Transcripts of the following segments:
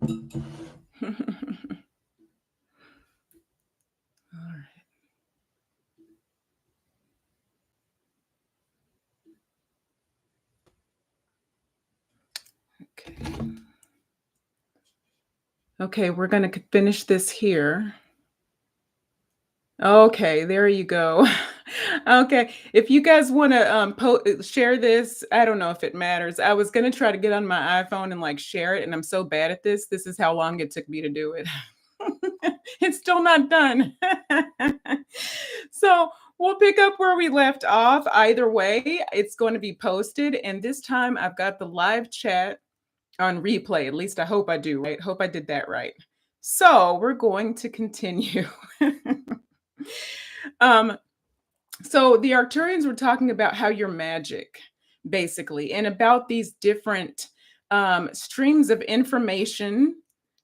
All right. Okay. Okay, we're going to finish this here. Okay, there you go. Okay, if you guys want to share this, I don't know if it matters. I was going to try to get on my iPhone and like share it, and I'm so bad at this. This is how long it took me to do it. It's still not done. So we'll pick up where we left off. Either way, it's going to be posted, and this time I've got the live chat on replay. At least I hope I do, right? Hope I did that right. So we're going to continue. um, so the Arcturians were talking about how you're magic, basically, and about these different streams of information,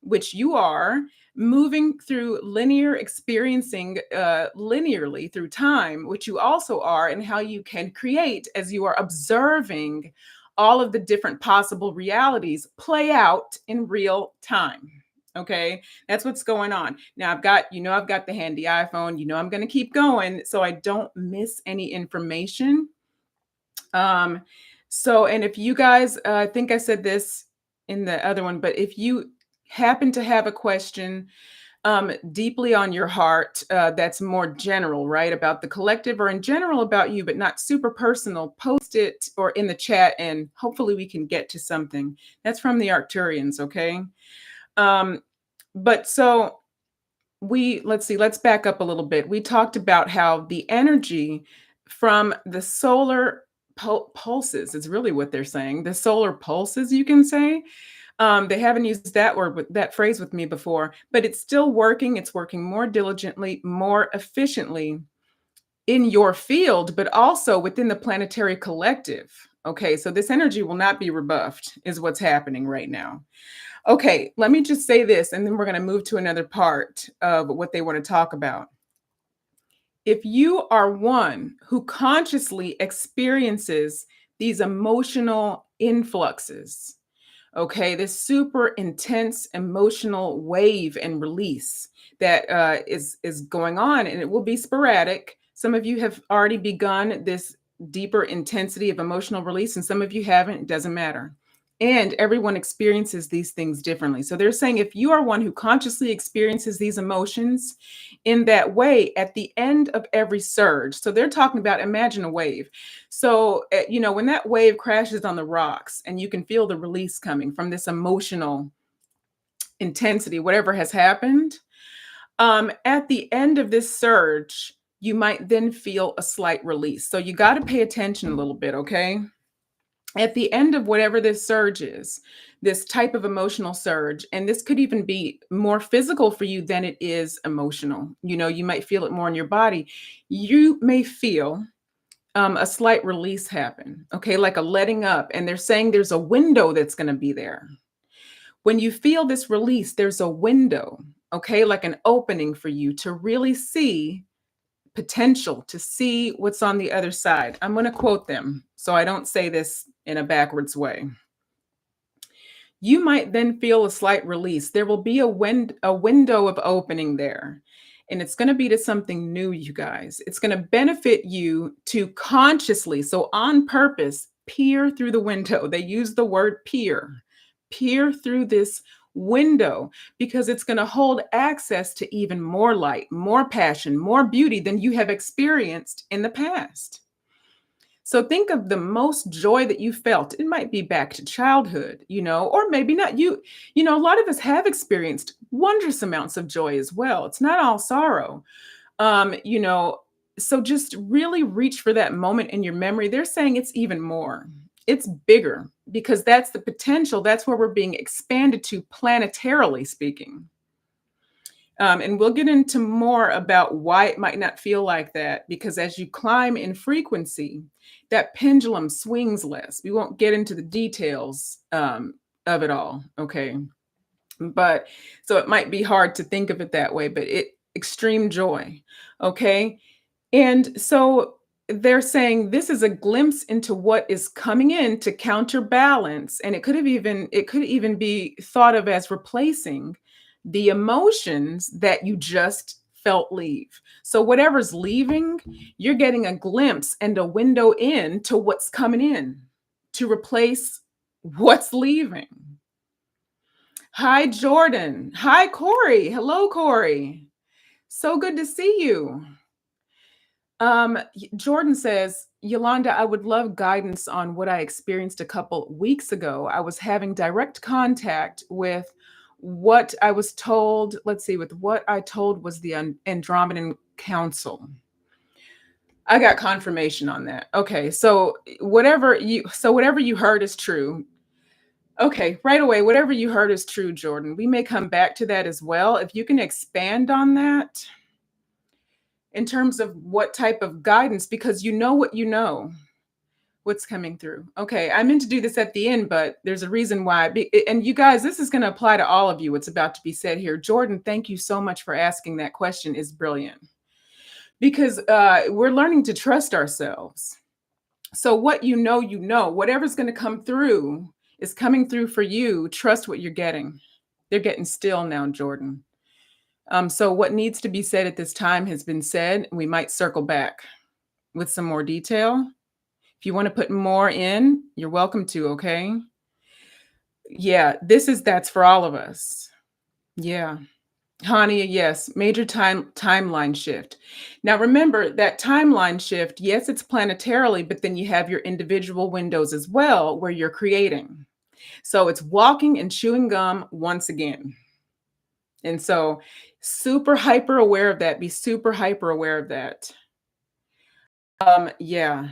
which you are moving through linear experiencing linearly through time, which you also are, and how you can create as you are observing all of the different possible realities play out in real time. Okay, that's what's going on. Now I've got the handy iPhone, I'm going to keep going so I don't miss any information. And if you guys, I think I said this in the other one, but if you happen to have a question deeply on your heart that's more general, right, about the collective or in general about you, but not super personal, post it or in the chat and hopefully we can get to something. That's from the Arcturians, okay? But so let's back up a little bit. We talked about how the energy from the solar pulses is really what they're saying. The solar pulses, you can say. They haven't used that word with that phrase with me before, but it's still working. It's working more diligently, more efficiently in your field, but also within the planetary collective. Okay, so this energy will not be rebuffed, is what's happening right now. Okay, let me just say this, and then we're going to move to another part of what they want to talk about. If you are one who consciously experiences these emotional influxes, okay, this super intense emotional wave and release that is going on, and it will be sporadic. Some of you have already begun this deeper intensity of emotional release, and some of you haven't. It doesn't matter. And everyone experiences these things differently. So they're saying if you are one who consciously experiences these emotions in that way at the end of every surge, so they're talking about, imagine a wave. So, when that wave crashes on the rocks and you can feel the release coming from this emotional intensity, whatever has happened, at the end of this surge, you might then feel a slight release. So you got to pay attention a little bit, okay? At the end of whatever this surge is, this type of emotional surge, and this could even be more physical for you than it is emotional. You might feel it more in your body. You may feel a slight release happen, okay, like a letting up. And they're saying there's a window that's going to be there. When you feel this release, there's a window, okay, like an opening for you to really see potential, to see what's on the other side. I'm going to quote them so I don't say this in a backwards way. You might then feel a slight release. There will be a window of opening there. And it's going to be to something new, you guys. It's going to benefit you to consciously, so on purpose, peer through the window. They use the word peer through this window, because it's going to hold access to even more light, more passion, more beauty than you have experienced in the past. So think of the most joy that you felt. It might be back to childhood, or maybe not. A lot of us have experienced wondrous amounts of joy as well. It's not all sorrow. So just really reach for that moment in your memory. They're saying it's even more. It's bigger, because that's the potential. That's where we're being expanded to, planetarily speaking. And we'll get into more about why it might not feel like that, because as you climb in frequency, that pendulum swings less. We won't get into the details of it all, okay? But so it might be hard to think of it that way, but extreme joy, okay? And so they're saying this is a glimpse into what is coming in to counterbalance, and it could even be thought of as replacing the emotions that you just felt leave. So whatever's leaving, you're getting a glimpse and a window in to what's coming in to replace what's leaving. Hi, Jordan. Hi, Corey. Hello, Corey. So good to see you. Jordan says, Yolanda, I would love guidance on what I experienced a couple weeks ago. I was having direct contact with what I was told. Let's see, with what I told was the Andromedan Council. I got confirmation on that. Okay, so whatever you heard is true. Okay, right away, whatever you heard is true, Jordan. We may come back to that as well. If you can expand on that in terms of what type of guidance, because you know what you know, what's coming through. Okay, I meant to do this at the end, but there's a reason why. And you guys, this is going to apply to all of you, what's about to be said here. Jordan, thank you so much for asking that question. Is brilliant because we're learning to trust ourselves. So what you know, whatever's going to come through is coming through for you. Trust what you're getting. They're getting still now, Jordan. So what needs to be said at this time has been said. We might circle back with some more detail. If you want to put more in, you're welcome to, okay? Yeah, that's for all of us. Yeah. Hania, yes, major timeline shift. Now remember that timeline shift, yes, it's planetarily, but then you have your individual windows as well where you're creating. So it's walking and chewing gum once again. And so super hyper aware of that. Be super hyper aware of that. Yeah.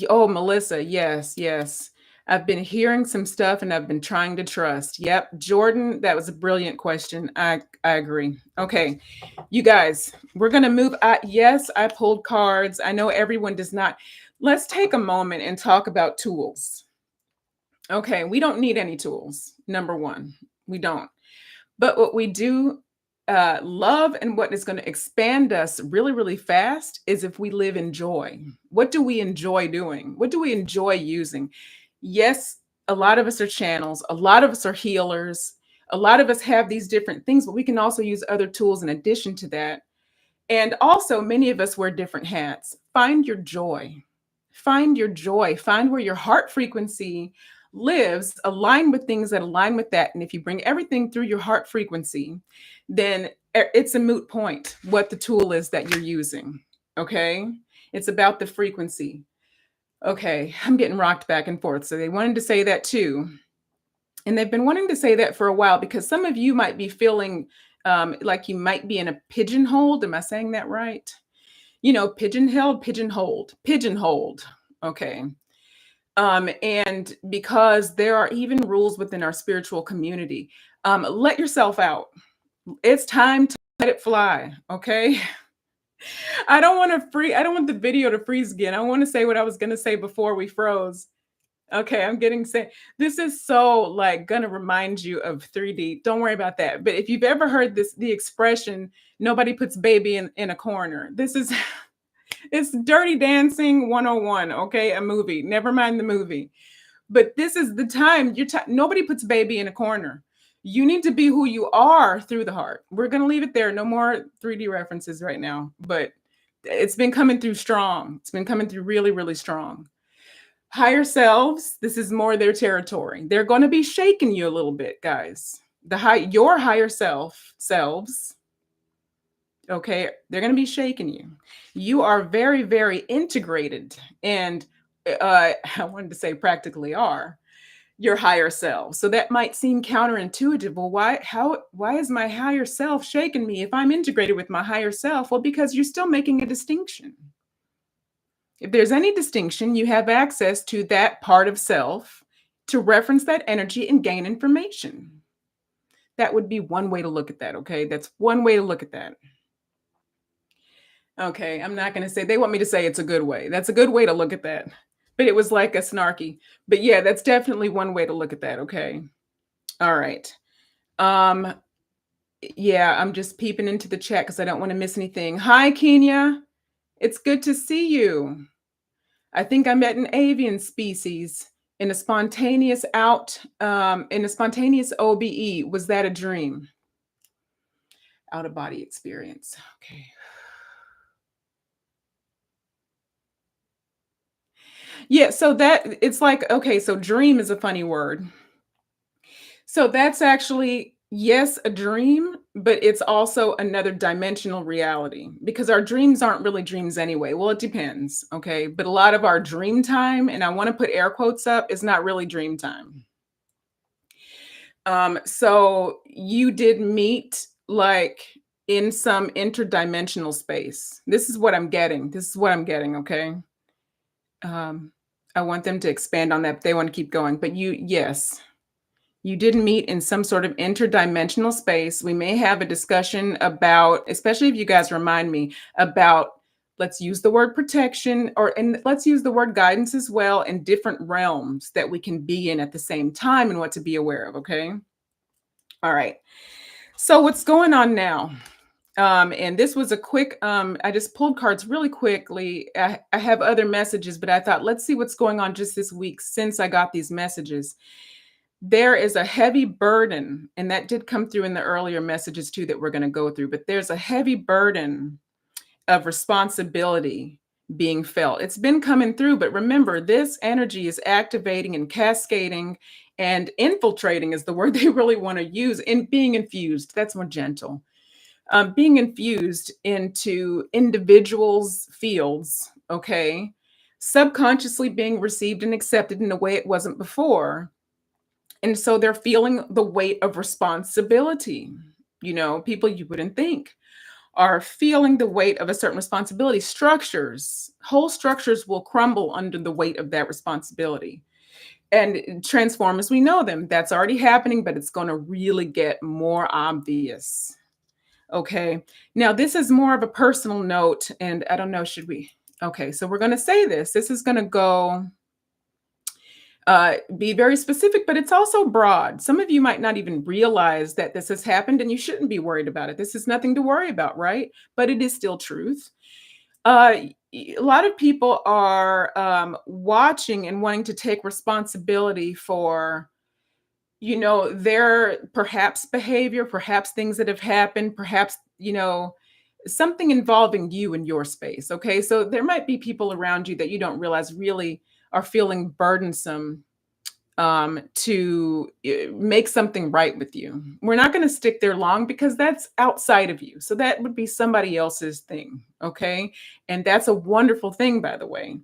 Oh, Melissa, yes, yes. I've been hearing some stuff and I've been trying to trust. Yep, Jordan, that was a brilliant question. I agree. Okay, you guys, we're gonna move. Yes, I pulled cards. I know everyone does not. Let's take a moment and talk about tools. Okay, we don't need any tools. Number one, we don't. But what we do love and what is going to expand us really, really fast is if we live in joy. What do we enjoy doing? What do we enjoy using? Yes, a lot of us are channels, a lot of us are healers, a lot of us have these different things, but we can also use other tools in addition to that. And also, many of us wear different hats. Find your joy. Find your joy. Find where your heart frequency lives, align with things that align with that. And if you bring everything through your heart frequency, then it's a moot point what the tool is that you're using. Okay. It's about the frequency. Okay. I'm getting rocked back and forth. So they wanted to say that too. And they've been wanting to say that for a while because some of you might be feeling like you might be in a pigeonhole. Am I saying that right? You know, pigeonholed, pigeonholed, pigeonholed. Okay. And because there are even rules within our spiritual community, let yourself out. It's time to let it fly. Okay. I don't want the video to freeze again. I want to say what I was going to say before we froze. Okay, I'm getting sick. This is so like gonna remind you of 3D. Don't worry about that. But if you've ever heard the expression, nobody puts baby in a corner. This is it's Dirty Dancing 101, okay? A movie. Never mind the movie. But this is the time nobody puts baby in a corner. You need to be who you are through the heart. We're gonna leave it there. No more 3D references right now. But it's been coming through strong. It's been coming through really, really strong. Higher selves, this is more their territory. They're going to be shaking you a little bit, guys. Your higher selves, okay, they're going to be shaking you. You are very, very integrated, and I wanted to say practically are your higher self. So that might seem counterintuitive. Well, why is my higher self shaking me if I'm integrated with my higher self? Well, because you're still making a distinction. If there's any distinction, you have access to that part of self to reference that energy and gain information. That would be one way to look at that. Okay. That's one way to look at that. Okay. I'm not going to say, they want me to say it's a good way. That's a good way to look at that. But it was like a snarky. But yeah, that's definitely one way to look at that. Okay. All right. Um, yeah, I'm just peeping into the chat because I don't want to miss anything. Hi, Kenya. It's good to see you. I think I met an avian species in a spontaneous OBE. Was that a dream? Out of body experience. Okay. Yeah, so that it's like, okay, so dream is a funny word. So that's actually, yes, a dream, but it's also another dimensional reality because our dreams aren't really dreams anyway. Well, it depends, okay? But a lot of our dream time, and I want to put air quotes up, is not really dream time. So you did meet like in some interdimensional space. This is what I'm getting. This is what I'm getting, okay? Um, I want them to expand on that, but they want to keep going. But yes, you did meet in some sort of interdimensional space. We may have a discussion about, especially if you guys remind me about, let's use the word protection and let's use the word guidance as well in different realms that we can be in at the same time and what to be aware of. Okay. All right. So what's going on now? And this was a quick, I just pulled cards really quickly. I have other messages, but I thought, let's see what's going on just this week since I got these messages. There is a heavy burden, and that did come through in the earlier messages too that we're going to go through, but there's a heavy burden of responsibility being felt. It's been coming through, but remember, this energy is activating and cascading and infiltrating is the word they really want to use, and being infused. That's more gentle. Being infused into individuals' fields, okay, subconsciously being received and accepted in a way it wasn't before, and so they're feeling the weight of responsibility. People you wouldn't think are feeling the weight of a certain responsibility. Whole structures will crumble under the weight of that responsibility and transform as we know them. That's already happening, but it's going to really get more obvious. Okay. Now, this is more of a personal note, and I don't know, should we? Okay. So we're going to say this. This is going to go be very specific, but it's also broad. Some of you might not even realize that this has happened and you shouldn't be worried about it. This is nothing to worry about, right? But it is still truth. A lot of people are watching and wanting to take responsibility for, their perhaps behavior, perhaps things that have happened, perhaps, something involving you and your space. Okay. So there might be people around you that you don't realize really are feeling burdensome to make something right with you. We're not going to stick there long because that's outside of you. So that would be somebody else's thing. Okay. And that's a wonderful thing, by the way.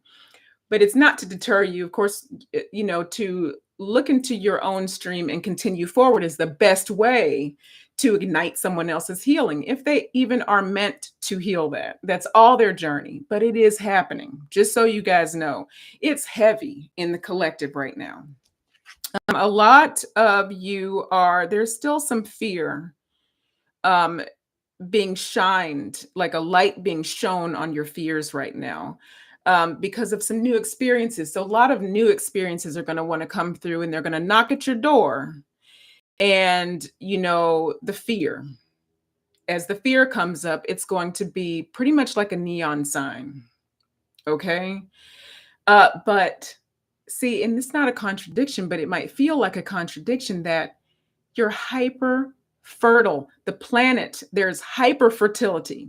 But it's not to deter you. Of course, to look into your own stream and continue forward is the best way to ignite someone else's healing, if they even are meant to heal that. That's all their journey, but it is happening. Just so you guys know, it's heavy in the collective right now. A lot of you there's still some fear um, being shined, like a light being shown on your fears right now because of some new experiences. So a lot of new experiences are going to want to come through and they're going to knock at your door. And, the fear, as the fear comes up, it's going to be pretty much like a neon sign. Okay. But see, and it's not a contradiction, but it might feel like a contradiction that you're hyper fertile. The planet, there's hyper fertility.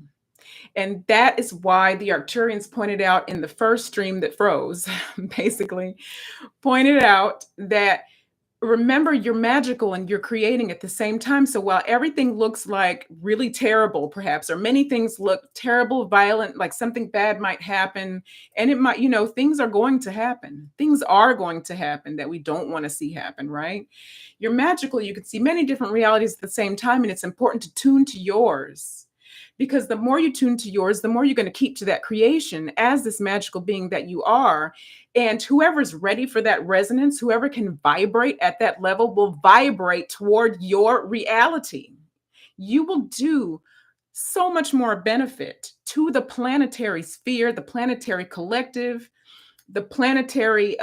And that is why the Arcturians pointed out in the first stream that froze, basically, pointed out that remember you're magical and you're creating at the same time. So while everything looks like really terrible, perhaps, or many things look terrible, violent, like something bad might happen, and it might, things are going to happen. Things are going to happen that we don't want to see happen, right? You're magical. You can see many different realities at the same time, and it's important to tune to yours. Because the more you tune to yours, the more you're going to keep to that creation as this magical being that you are. And whoever's ready for that resonance, whoever can vibrate at that level will vibrate toward your reality. You will do so much more benefit to the planetary sphere, the planetary collective, the planetary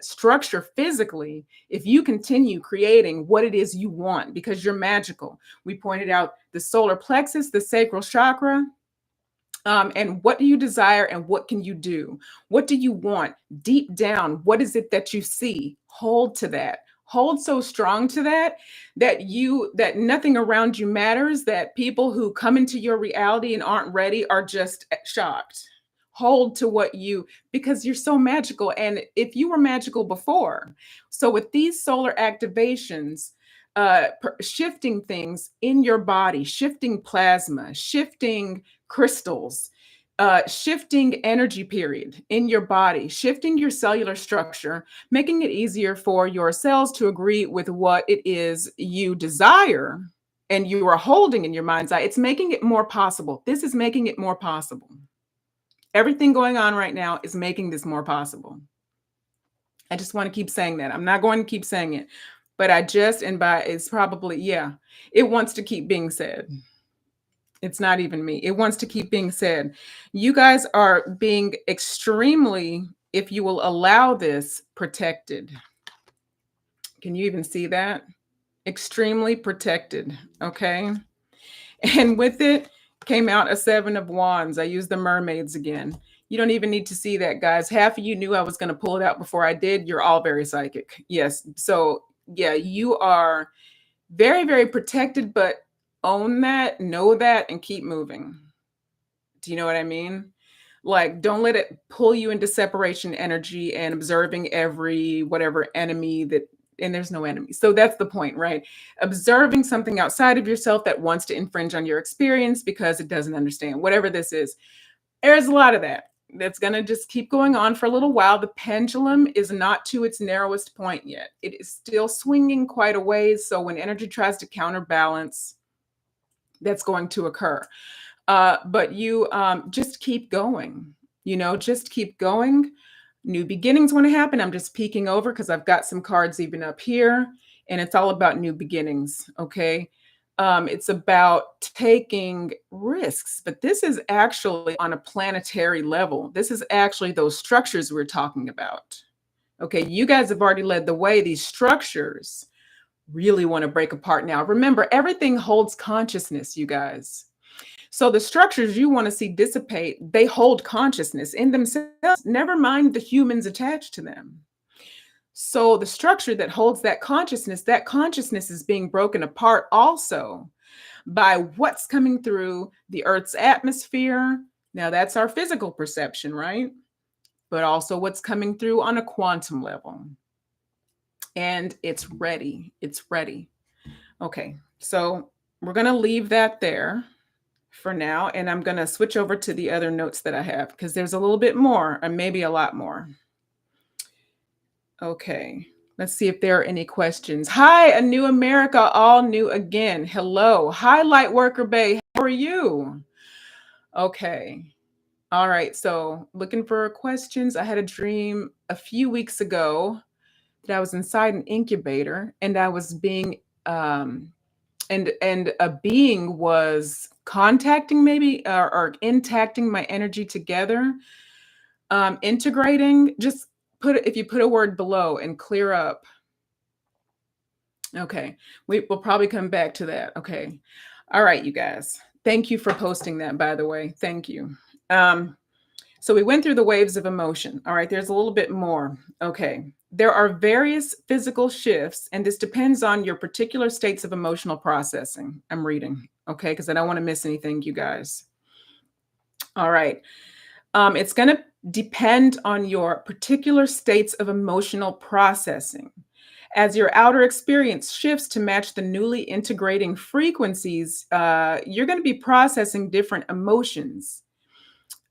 structure physically, if you continue creating what it is you want, because you're magical. We pointed out the solar plexus, the sacral chakra, And what do you desire and what can you do? What do you want? Deep down, what is it that you see? Hold to that. Hold so strong to that that nothing around you matters, that people who come into your reality and aren't ready are just shocked. Hold to what you, because you're so magical. And if you were magical before, so with these solar activations, shifting things in your body, shifting plasma, shifting crystals, shifting energy period in your body, shifting your cellular structure, making it easier for your cells to agree with what it is you desire and you are holding in your mind's eye. It's making it more possible. This is making it more possible. Everything going on right now is making this more possible. I just want to keep saying that. I'm not going to keep saying it, but I just, and by it's probably, yeah, it wants to keep being said. It's not even me. It wants to keep being said. You guys are being extremely, if you will allow this, protected. Can you even see that? Extremely protected. Okay. And with it came out a 7 of Wands. I used the mermaids again. You don't even need to see that, guys. Half of you knew I was going to pull it out before I did. You're all very psychic. Yes. So, yeah, you are very, very protected, but own that, know that, and keep moving. Do you know what I mean? Like, don't let it pull you into separation energy and observing every whatever enemy that, and there's no enemy. So that's the point, right? Observing something outside of yourself that wants to infringe on your experience because it doesn't understand whatever this is. There's a lot of that. That's going to just keep going on for a little while. The pendulum is not to its narrowest point yet. It is still swinging quite a ways. So when energy tries to counterbalance, that's going to occur. But you just keep going, just keep going. New beginnings want to happen. I'm just peeking over because I've got some cards even up here, and it's all about new beginnings. Okay. It's about taking risks, but this is actually on a planetary level. This is actually those structures we're talking about. Okay. You guys have already led the way. These structures really want to break apart now. Remember, everything holds consciousness, you guys. So the structures you want to see dissipate, they hold consciousness in themselves, never mind the humans attached to them. So the structure that holds that consciousness is being broken apart also by what's coming through the Earth's atmosphere. Now that's our physical perception, right? But also what's coming through on a quantum level. And it's ready. It's ready. Okay, so we're going to leave that there for now, and I'm going to switch over to the other notes that I have because there's a little bit more, or maybe a lot more. Okay, let's see if there are any questions. Hi, a new America, all new again. Hello. Hi, Lightworker Bay. How are you? Okay. All right. So, looking for questions. I had a dream a few weeks ago that I was inside an incubator and I was being and a being was contacting maybe or intacting my energy together, integrating. Just if you put a word below and clear up. Okay, we'll probably come back to that. Okay, all right, you guys, thank you for posting that, by the way. Thank you. So we went through the waves of emotion. All right, there's a little bit more. Okay, there are various physical shifts, and this depends on your particular states of emotional processing. I'm reading, okay, because I don't want to miss anything, you guys. All right. It's going to depend on your particular states of emotional processing. As your outer experience shifts to match the newly integrating frequencies, you're going to be processing different emotions.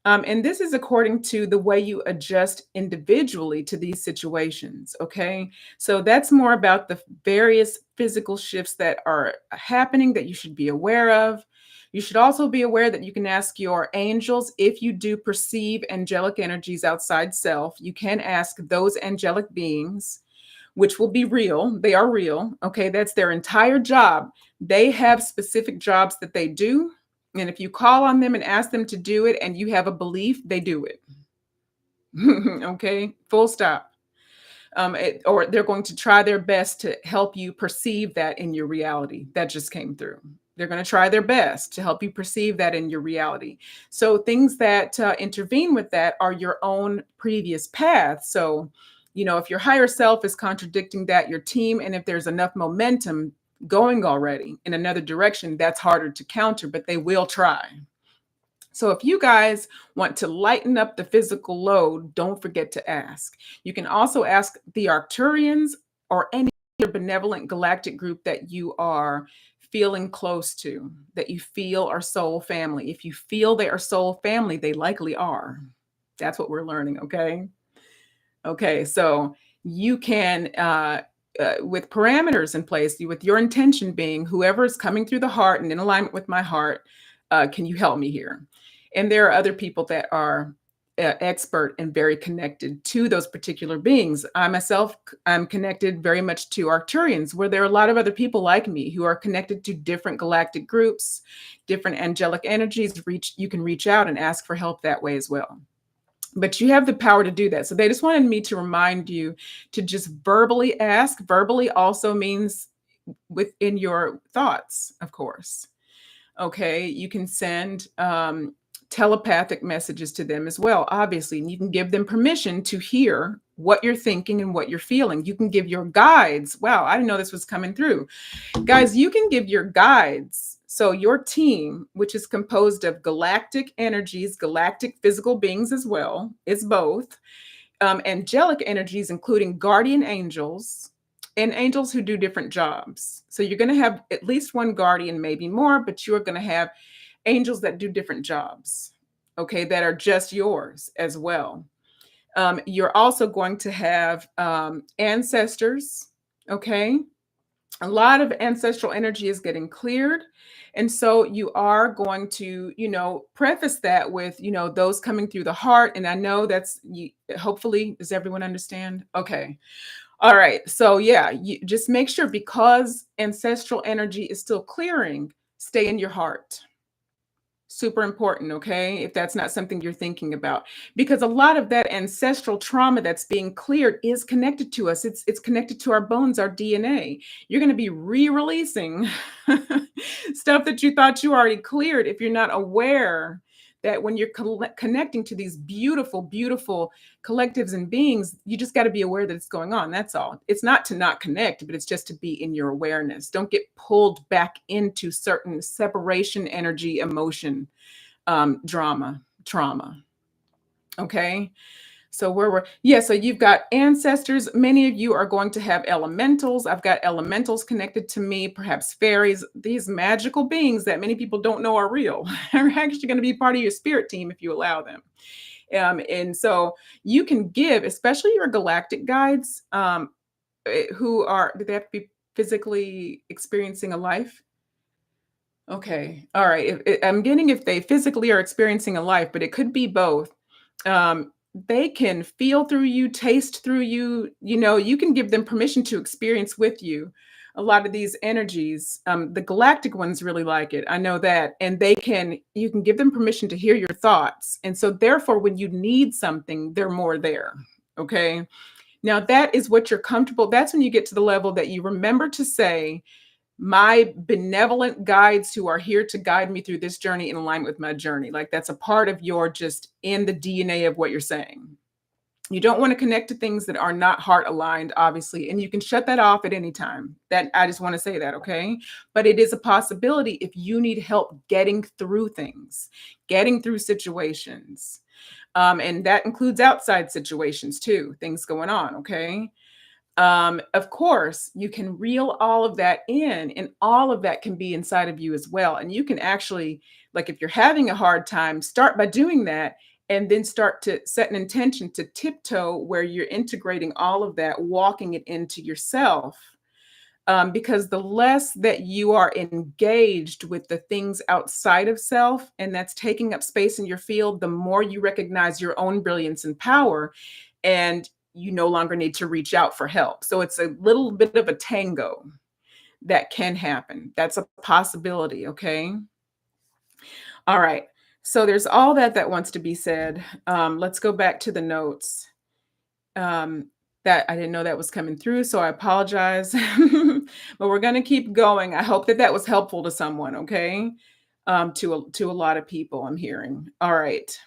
And this is according to the way you adjust individually to these situations. Okay. So that's more about the various physical shifts that are happening that you should be aware of. You should also be aware that you can ask your angels if you do perceive angelic energies outside self. You can ask those angelic beings, which will be real. They are real. Okay. That's their entire job. They have specific jobs that they do. And if you call on them and ask them to do it and you have a belief, they do it. Okay, full stop. Or they're going to try their best to help you perceive that in your reality. That just came through. They're going to try their best to help you perceive that in your reality. So things that intervene with that are your own previous path. So, if your higher self is contradicting that, your team, and if there's enough momentum going already in another direction, that's harder to counter, but they will try. So if you guys want to lighten up the physical load, don't forget to ask. You can also ask the Arcturians or any other benevolent galactic group that you are feeling close to, that you feel are soul family. If you feel they are soul family, they likely are. That's what we're learning, okay? Okay, so you can, with parameters in place, with your intention being whoever is coming through the heart and in alignment with my heart, can you help me here? And there are other people that are expert and very connected to those particular beings. I myself, I'm connected very much to Arcturians, where there are a lot of other people like me who are connected to different galactic groups, different angelic energies. You can reach out and ask for help that way as well. But you have the power to do that. So they just wanted me to remind you to just verbally ask. Verbally also means within your thoughts, of course. Okay, you can send telepathic messages to them as well, obviously. And you can give them permission to hear what you're thinking and what you're feeling. You can give your guides. Wow, I didn't know this was coming through. Guys, you can give your guides. So your team, which is composed of galactic energies, galactic physical beings as well, it's both, angelic energies, including guardian angels and angels who do different jobs. So you're going to have at least one guardian, maybe more, but you're going to have angels that do different jobs, okay, that are just yours as well. You're also going to have ancestors, okay? A lot of ancestral energy is getting cleared. And so you are going to, preface that with, those coming through the heart. And I know that's you, hopefully, does everyone understand? Okay. All right. So yeah, you just make sure, because ancestral energy is still clearing, stay in your heart. Super important, okay? If that's not something you're thinking about, because a lot of that ancestral trauma that's being cleared is connected to us. It's connected to our bones, our DNA. You're going to be re-releasing stuff that you thought you already cleared if you're not aware that when you're connecting to these beautiful, beautiful collectives and beings, you just got to be aware that it's going on. That's all. It's not to not connect, but it's just to be in your awareness. Don't get pulled back into certain separation energy, emotion, trauma. Okay. So so you've got ancestors. Many of you are going to have elementals. I've got elementals connected to me, perhaps fairies, these magical beings that many people don't know are real, are actually going to be part of your spirit team if you allow them. And so you can give, especially your galactic guides, do they have to be physically experiencing a life? Okay. All right. I'm getting if they physically are experiencing a life, but it could be both. They can feel through you, taste through you. You can give them permission to experience with you a lot of these energies. The galactic ones really like it. I know that. And you can give them permission to hear your thoughts. And so therefore, when you need something, they're more there. Okay. Now that is what you're comfortable. That's when you get to the level that you remember to say, my benevolent guides who are here to guide me through this journey in alignment with my journey. Like that's a part of your just in the DNA of what you're saying. You don't want to connect to things that are not heart aligned, obviously, and you can shut that off at any time. That I just want to say that, okay? But it is a possibility if you need help getting through things, getting through situations. And that includes outside situations too, things going on, okay? Of course, you can reel all of that in, and all of that can be inside of you as well. And you can actually, like, if you're having a hard time, start by doing that, and then start to set an intention to tiptoe where you're integrating all of that, walking it into yourself. Because the less that you are engaged with the things outside of self, and that's taking up space in your field, the more you recognize your own brilliance and power. And you no longer need to reach out for help. So it's a little bit of a tango that can happen. That's a possibility. Okay. All right. So there's all that wants to be said. Let's go back to the notes. That I didn't know that was coming through, so I apologize. But we're gonna keep going. I hope that that was helpful to someone, okay? To a lot of people, I'm hearing. All right.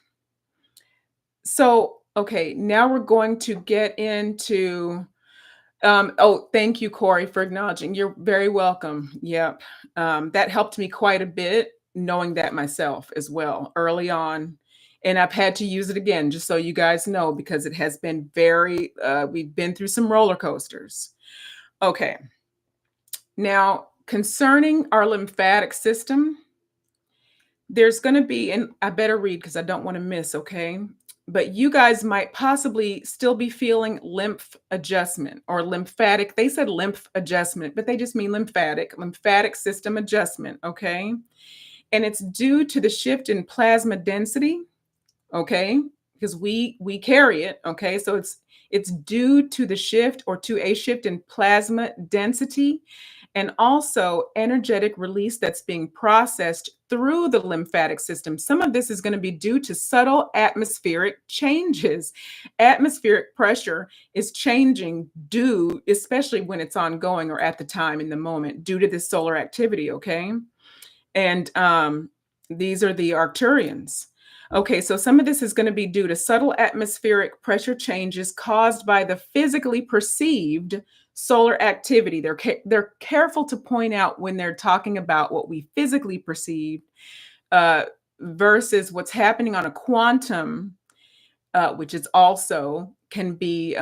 So, okay, now we're going to get into oh, thank you, Corey, for acknowledging. You're very welcome. Yep. That helped me quite a bit, knowing that myself as well early on. And I've had to use it again, just so you guys know, because it has been very, we've been through some roller coasters. Okay. Now, concerning our lymphatic system, there's going to be, and I better read because I don't want to miss, okay? But you guys might possibly still be feeling lymph adjustment or lymphatic. They said lymph adjustment, but they just mean lymphatic system adjustment, okay? And it's due to the shift in plasma density, okay? Because we carry it, okay? So it's due to the shift or to a shift in plasma density and also energetic release that's being processed through the lymphatic system. Some of this is going to be due to subtle atmospheric changes. Atmospheric pressure is changing due, especially when it's ongoing or at the time in the moment, due to this solar activity, okay? And these are the Arcturians. Okay, so some of this is going to be due to subtle atmospheric pressure changes caused by the physically perceived solar activity. They're careful to point out when they're talking about what we physically perceive uh, versus what's happening on a quantum, which is also can be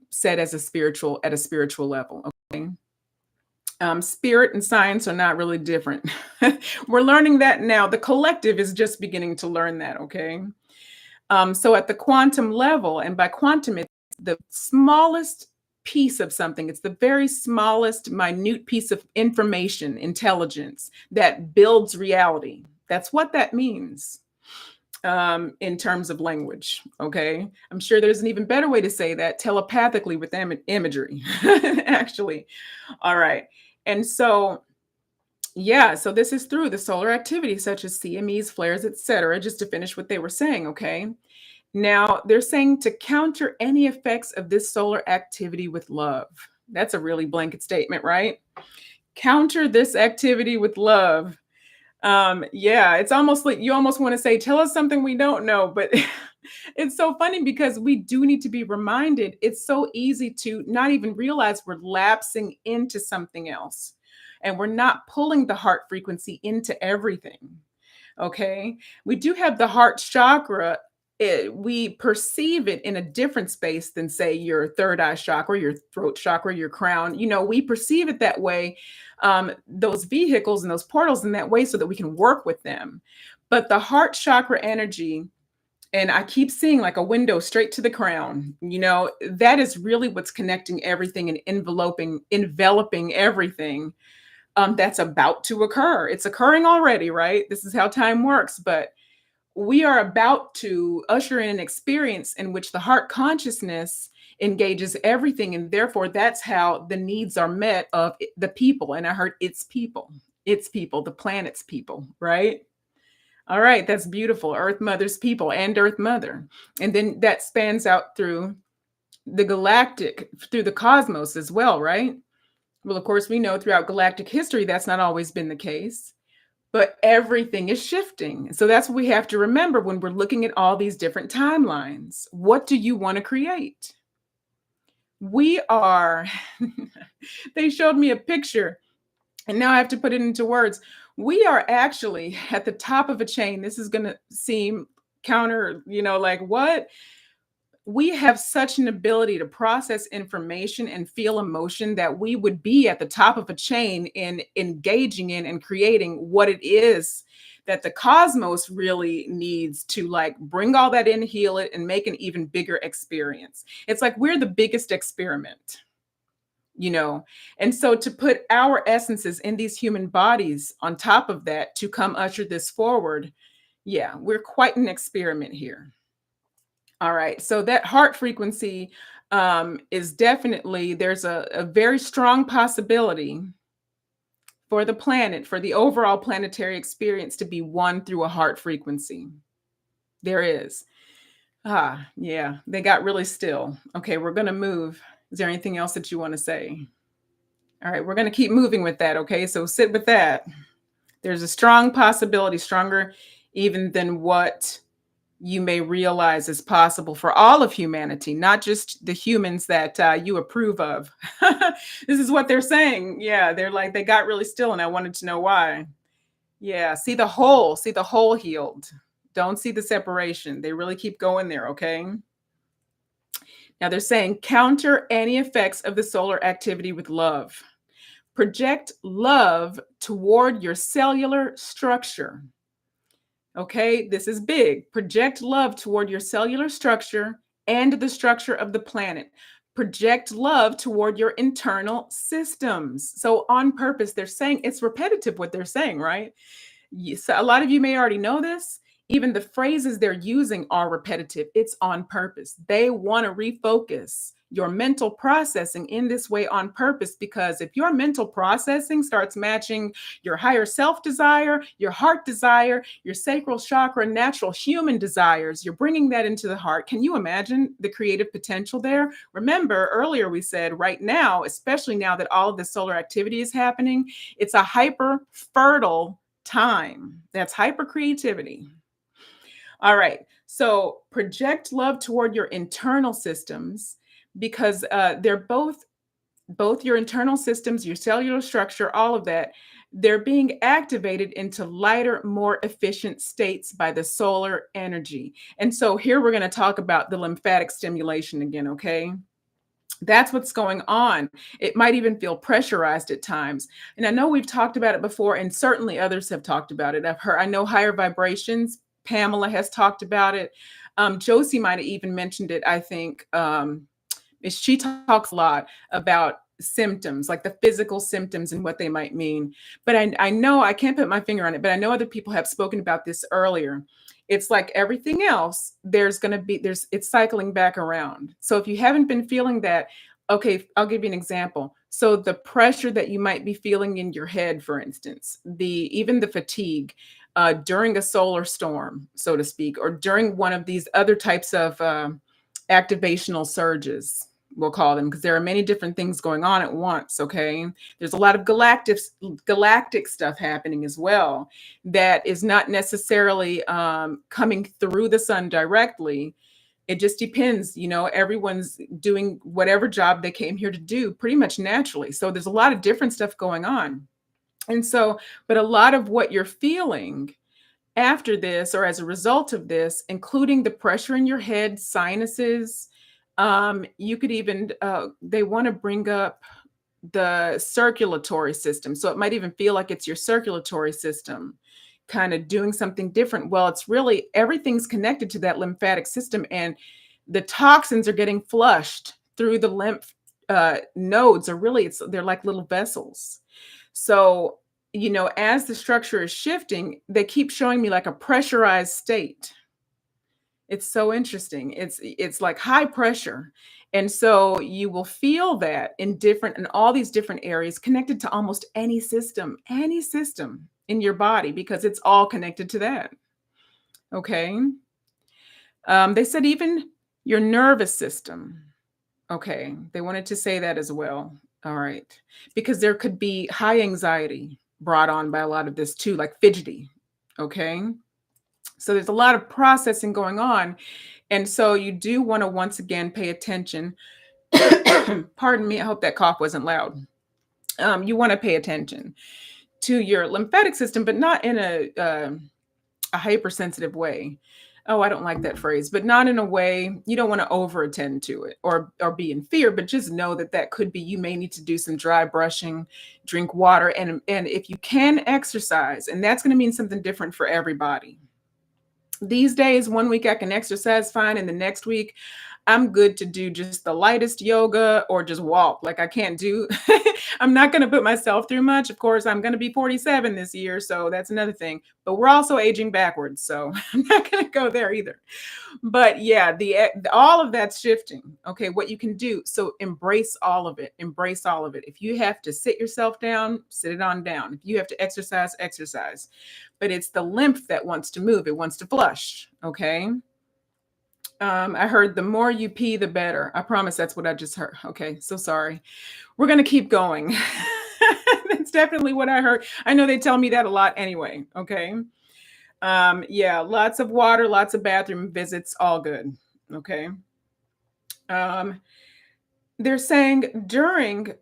said as a spiritual at a spiritual level. Okay. Spirit and science are not really different. We're learning that now. The collective is just beginning to learn that, okay? So at the quantum level, and by quantum, it's the smallest piece of something. It's the very smallest, minute piece of information, intelligence that builds reality. That's what that means in terms of language. Okay. I'm sure there's an even better way to say that telepathically with imagery, actually. All right. And so, yeah, so this is through the solar activity, such as CMEs, flares, etc., just to finish what they were saying. Okay. Now, they're saying to counter any effects of this solar activity with love. That's a really blanket statement, right? Counter this activity with love. Yeah, it's almost like you almost want to say, tell us something we don't know, but it's so funny because we do need to be reminded. It's so easy to not even realize we're lapsing into something else and we're not pulling the heart frequency into everything. Okay. We do have the heart chakra. We perceive it in a different space than, say, your third eye chakra, your throat chakra, your crown. We perceive it that way, those vehicles and those portals in that way so that we can work with them. But the heart chakra energy, and I keep seeing like a window straight to the crown, that is really what's connecting everything and enveloping everything that's about to occur. It's occurring already, right? This is how time works, but we are about to usher in an experience in which the heart consciousness engages everything. And therefore, that's how the needs are met of the people. And I heard it's people, the planet's people, right? All right, that's beautiful. Earth Mother's people and Earth Mother. And then that spans out through the galactic, through the cosmos as well, right? Well, of course, we know throughout galactic history that's not always been the case, but everything is shifting. So that's what we have to remember when we're looking at all these different timelines. What do you want to create? We are, they showed me a picture, and now I have to put it into words. We are actually at the top of a chain. This is going to seem counter, like what? We have such an ability to process information and feel emotion that we would be at the top of a chain in engaging in and creating what it is that the cosmos really needs to like bring all that in, heal it, and make an even bigger experience. It's like we're the biggest experiment, you know. And so to put our essences in these human bodies on top of that to come usher this forward, yeah, we're quite an experiment here. All right. So that heart frequency is definitely, there's a very strong possibility for the planet, for the overall planetary experience to be one through a heart frequency. There is. Ah, yeah, they got really still. Okay, we're going to move. Is there anything else that you want to say? All right, we're going to keep moving with that. Okay, so sit with that. There's a strong possibility, stronger even than what you may realize is possible for all of humanity, not just the humans that you approve of. This is what they're saying. Yeah, they're like, they got really still, and I wanted to know why. Yeah, see the whole healed. Don't see the separation. They really keep going there, okay? Now they're saying counter any effects of the solar activity with love. Project love toward your cellular structure. Okay, this is big. Project love toward your cellular structure and the structure of the planet. Project love toward your internal systems. So, on purpose, they're saying it's repetitive what they're saying, right? So a lot of you may already know this. Even the phrases they're using are repetitive. It's on purpose. They want to refocus your mental processing in this way on purpose, because if your mental processing starts matching your higher self desire, your heart desire, your sacral chakra, natural human desires, you're bringing that into the heart. Can you imagine the creative potential there? Remember, earlier we said right now, especially now that all of this solar activity is happening, it's a hyper fertile time. That's hyper creativity. All right. So project love toward your internal systems, because they're both your internal systems, your cellular structure, all of that. They're being activated into lighter, more efficient states by the solar energy. And so here we're going to talk about the lymphatic stimulation again, okay? That's what's going on. It might even feel pressurized at times. And I know we've talked about it before, and certainly others have talked about it. I know higher vibrations. Pamela has talked about it. Josie might have even mentioned it, I think. She talks a lot about symptoms, like the physical symptoms and what they might mean. But I know I can't put my finger on it, but I know other people have spoken about this earlier. It's like everything else, it's cycling back around. So if you haven't been feeling that, okay, I'll give you an example. So the pressure that you might be feeling in your head, for instance, even the fatigue during a solar storm, so to speak, or during one of these other types of activational surges, we'll call them, because there are many different things going on at once. Okay, there's a lot of galactic stuff happening as well that is not necessarily coming through the sun directly. It just depends, everyone's doing whatever job they came here to do pretty much naturally. So there's a lot of different stuff going on. And so, but a lot of what you're feeling after this, or as a result of this, including the pressure in your head, sinuses, you could even, they want to bring up the circulatory system. So it might even feel like it's your circulatory system kind of doing something different. Well, it's really everything's connected to that lymphatic system, and the toxins are getting flushed through the lymph nodes, or really they're like little vessels. So, as the structure is shifting, they keep showing me like a pressurized state. It's so interesting. It's like high pressure. And so you will feel that in all these different areas connected to almost any system in your body, because it's all connected to that. Okay. They said even your nervous system. Okay. They wanted to say that as well. All right. Because there could be high anxiety brought on by a lot of this too, like fidgety. Okay. So there's a lot of processing going on. And so you do want to once again pay attention. Pardon me. I hope that cough wasn't loud. You want to pay attention to your lymphatic system, but not in a hypersensitive way. Oh, I don't like that phrase, but not in a way you don't want to over attend to it or be in fear, but just know that could be, you may need to do some dry brushing, drink water, and if you can, exercise. And that's going to mean something different for everybody. These days, one week I can exercise fine, and the next week I'm good to do just the lightest yoga or just walk. Like I can't do, I'm not going to put myself through much. Of course, I'm going to be 47 this year, so that's another thing. But we're also aging backwards, so I'm not going to go there either. But yeah, all of that's shifting. Okay, what you can do. So embrace all of it. Embrace all of it. If you have to sit yourself down, sit it on down. If you have to exercise, exercise. But it's the lymph that wants to move. It wants to flush. Okay. I heard the more you pee, the better. I promise that's what I just heard. Okay, so sorry. We're gonna keep going. That's definitely what I heard. I know they tell me that a lot anyway. Okay. Yeah, lots of water, lots of bathroom visits, all good. Okay. Um, they're saying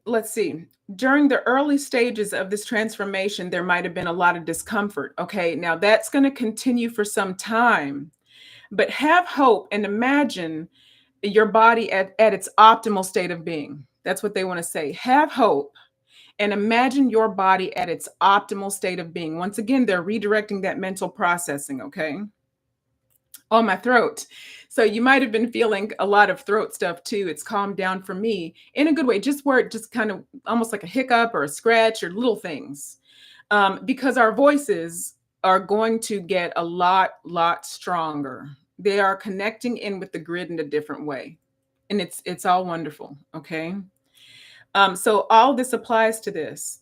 let's see, during the early stages of this transformation, there might have been a lot of discomfort. Okay, now that's going to continue for some time, but have hope and imagine your body at its optimal state of being. That's what they want to say. Have hope and imagine your body at its optimal state of being. Once again, they're redirecting that mental processing. Okay. Oh, my throat. So you might have been feeling a lot of throat stuff too. It's calmed down for me in a good way, just where it just kind of almost like a hiccup or a scratch or little things. Because our voices are going to get a lot stronger. They are connecting in with the grid in a different way. And it's all wonderful. Okay. So all this applies to this.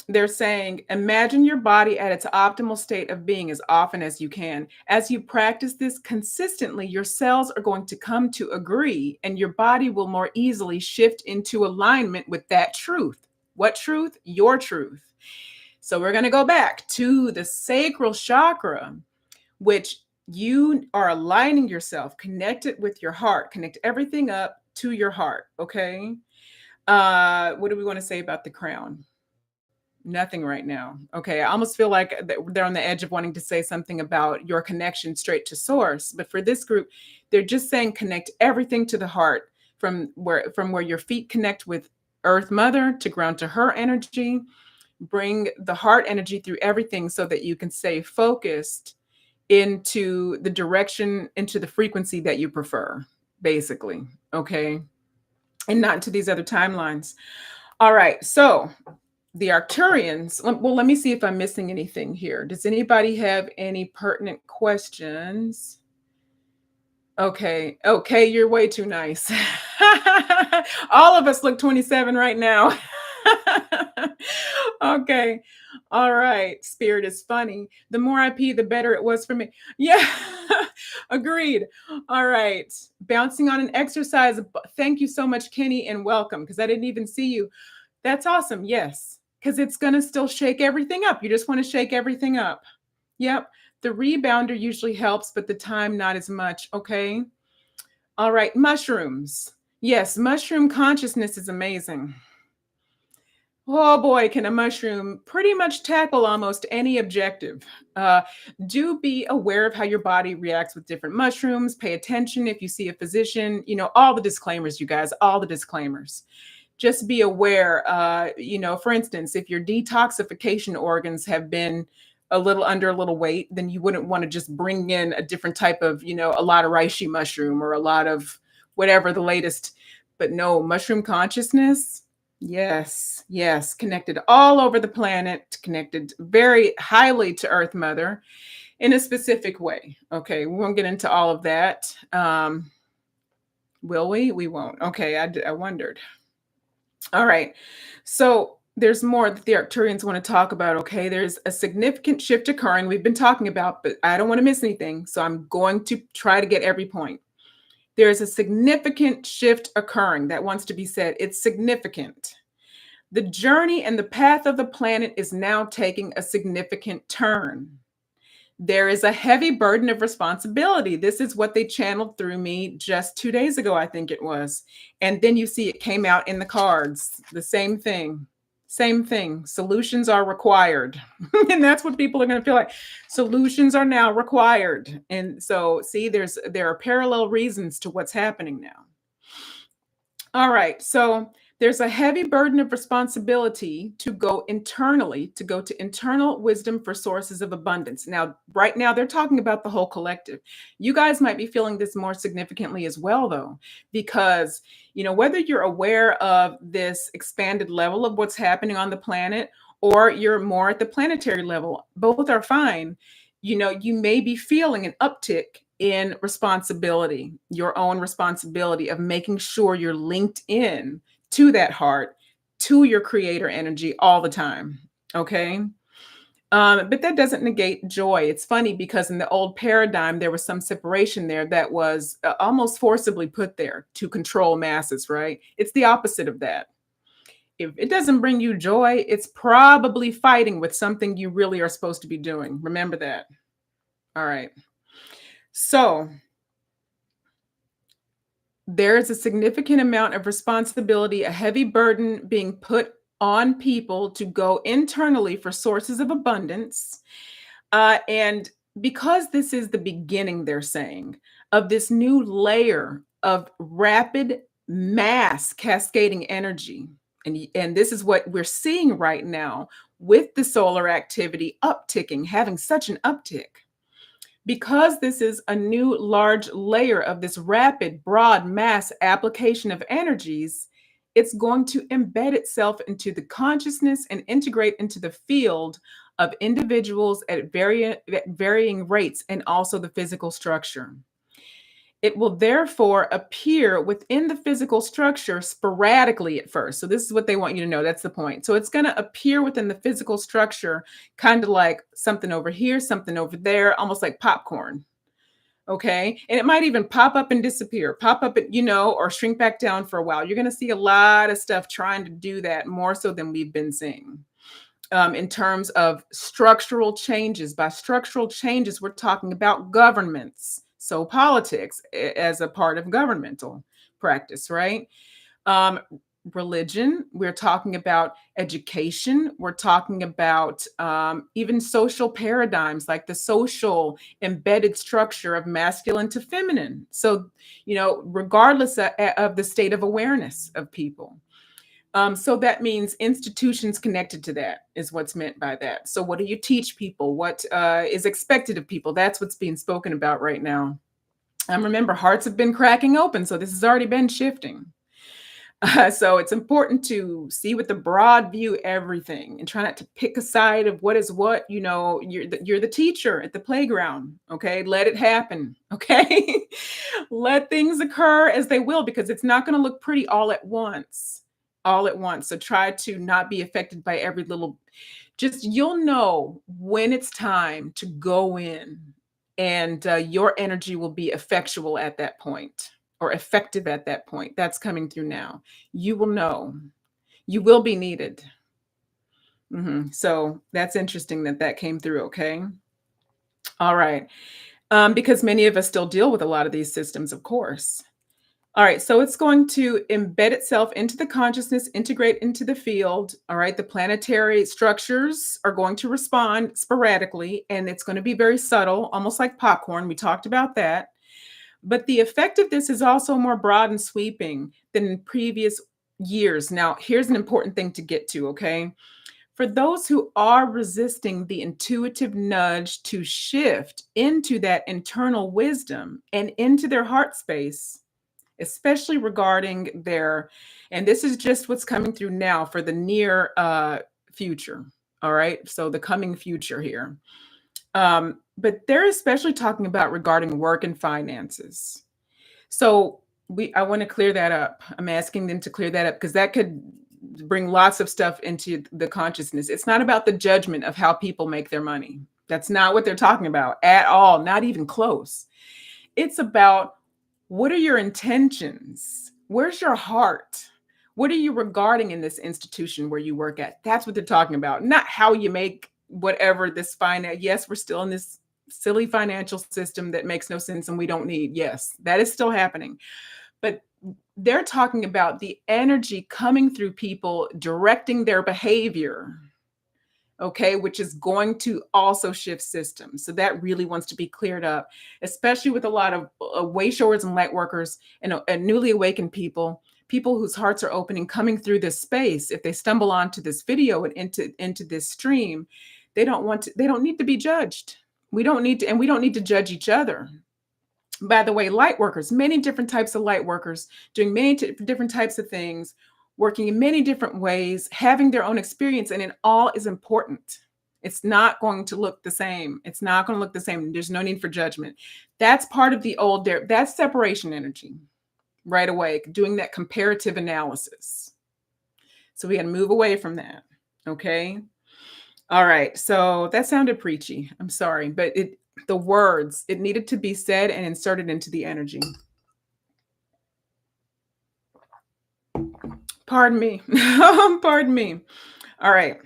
They're saying, imagine your body at its optimal state of being as often as you can. As you practice this consistently, your cells are going to come to agree, and your body will more easily shift into alignment with that truth. What truth? Your truth. So we're going to go back to the sacral chakra, which you are aligning yourself, connect it with your heart, connect everything up to your heart. Okay. What do we want to say about the crown? Nothing right now. Okay. I almost feel like they're on the edge of wanting to say something about your connection straight to source. But for this group, they're just saying connect everything to the heart from where your feet connect with Earth Mother to ground to her energy. Bring the heart energy through everything so that you can stay focused into the direction, into the frequency that you prefer, basically. Okay. And not into these other timelines. All right. So the Arcturians. Well, let me see if I'm missing anything here. Does anybody have any pertinent questions? Okay. Okay, you're way too nice. All of us look 27 right now. Okay. All right. Spirit is funny. The more I pee, the better it was for me. Yeah. Agreed. All right. Bouncing on an exercise. Thank you so much, Kenny, and welcome, because I didn't even see you. That's awesome. Yes. Because it's going to still shake everything up. You just want to shake everything up. Yep. The rebounder usually helps, but the time not as much. Okay. All right. Mushrooms. Yes. Mushroom consciousness is amazing. Oh boy, can a mushroom pretty much tackle almost any objective. Uh, do be aware of how your body reacts with different mushrooms. Pay attention if you see a physician. All the disclaimers, you guys, all the disclaimers. Just be aware, for instance, if your detoxification organs have been under a little weight, then you wouldn't want to just bring in a different type of, a lot of reishi mushroom or a lot of whatever the latest. But no, mushroom consciousness. Yes, yes, connected all over the planet, connected very highly to Earth Mother in a specific way. Okay, we won't get into all of that. Will we? We won't. Okay, I wondered. All right. So there's more that the Arcturians want to talk about. Okay. There's a significant shift occurring. We've been talking about, but I don't want to miss anything. So I'm going to try to get every point. There's a significant shift occurring that wants to be said. It's significant. The journey and the path of the planet is now taking a significant turn. There is a heavy burden of responsibility. This is what they channeled through me just 2 days ago, I think it was. And then you see it came out in the cards. The same thing. Same thing. Solutions are required. And that's what people are going to feel like. Solutions are now required. And so, see, there are parallel reasons to what's happening now. All right. So there's a heavy burden of responsibility to go to internal wisdom for sources of abundance. Now, right now, they're talking about the whole collective. You guys might be feeling this more significantly as well, though, because, whether you're aware of this expanded level of what's happening on the planet or you're more at the planetary level, both are fine. You may be feeling an uptick in responsibility, your own responsibility of making sure you're linked in to that heart, to your creator energy all the time. Okay. But that doesn't negate joy. It's funny because in the old paradigm, there was some separation there that was almost forcibly put there to control masses, right? It's the opposite of that. If it doesn't bring you joy, it's probably fighting with something you really are supposed to be doing. Remember that. All right. So there is a significant amount of responsibility, a heavy burden being put on people to go internally for sources of abundance. And because this is the beginning, they're saying, of this new layer of rapid mass cascading energy. And this is what we're seeing right now with the solar activity upticking, having such an uptick. Because this is a new large layer of this rapid, broad mass application of energies, it's going to embed itself into the consciousness and integrate into the field of individuals at varying rates and also the physical structure. It will therefore appear within the physical structure sporadically at first. So, this is what they want you to know. That's the point. So, it's going to appear within the physical structure, kind of like something over here, something over there, almost like popcorn. Okay. And it might even pop up and disappear, pop up, or shrink back down for a while. You're going to see a lot of stuff trying to do that more so than we've been seeing. In terms of structural changes. By structural changes, we're talking about governments. So politics as a part of governmental practice, right? Um, Religion, we're talking about education, we're talking about even social paradigms like the social embedded structure of masculine to feminine. So, regardless of the state of awareness of people. So that means institutions connected to that is what's meant by that. So what do you teach people? What is expected of people? That's what's being spoken about right now. Remember, hearts have been cracking open, so this has already been shifting. So it's important to see with the broad view everything and try not to pick a side of what is what. You're the teacher at the playground. Okay, let it happen. Okay, let things occur as they will because it's not going to look pretty all at once. All at once. So try to not be affected by every little. Just you'll know when it's time to go in, and your energy will be effectual at that point or effective at that point. That's coming through now. You will know. You will be needed. So that's interesting that that came through. Okay. All right. Because many of us still deal with a lot of these systems, of course. All right, so it's going to embed itself into the consciousness, integrate into the field. All right, the planetary structures are going to respond sporadically, and it's going to be very subtle, almost like popcorn. We talked about that. But the effect of this is also more broad and sweeping than in previous years. Now, here's an important thing to get to, okay? For those who are resisting the intuitive nudge to shift into that internal wisdom and into their heart space, especially regarding and this is just what's coming through now for the near future. All right. So the coming future here. But they're especially talking about regarding work and finances. So I want to clear that up. I'm asking them to clear that up because that could bring lots of stuff into the consciousness. It's not about the judgment of how people make their money. That's not what they're talking about at all, not even close. It's about what are your intentions? Where's your heart? What are you regarding in this institution where you work at? That's what they're talking about, not how you make whatever this finance. Yes, we're still in this silly financial system that makes no sense and we don't need. Yes, that is still happening. But they're talking about the energy coming through people directing their behavior, okay, which is going to also shift systems. So that really wants to be cleared up, especially with a lot of way showers and light workers and newly awakened people whose hearts are opening, coming through this space. If they stumble onto this video and into this stream, they don't need to be judged. We don't need to judge each other. By the way, light workers, many different types of light workers doing many different types of things, working in many different ways, having their own experience, and it all is important. It's not going to look the same. It's not going to look the same. There's no need for judgment. That's part of the old, that's separation energy right away, doing that comparative analysis. So we got to move away from that. Okay. All right. So that sounded preachy. I'm sorry, but the words, it needed to be said and inserted into the energy. Pardon me. Pardon me. All right.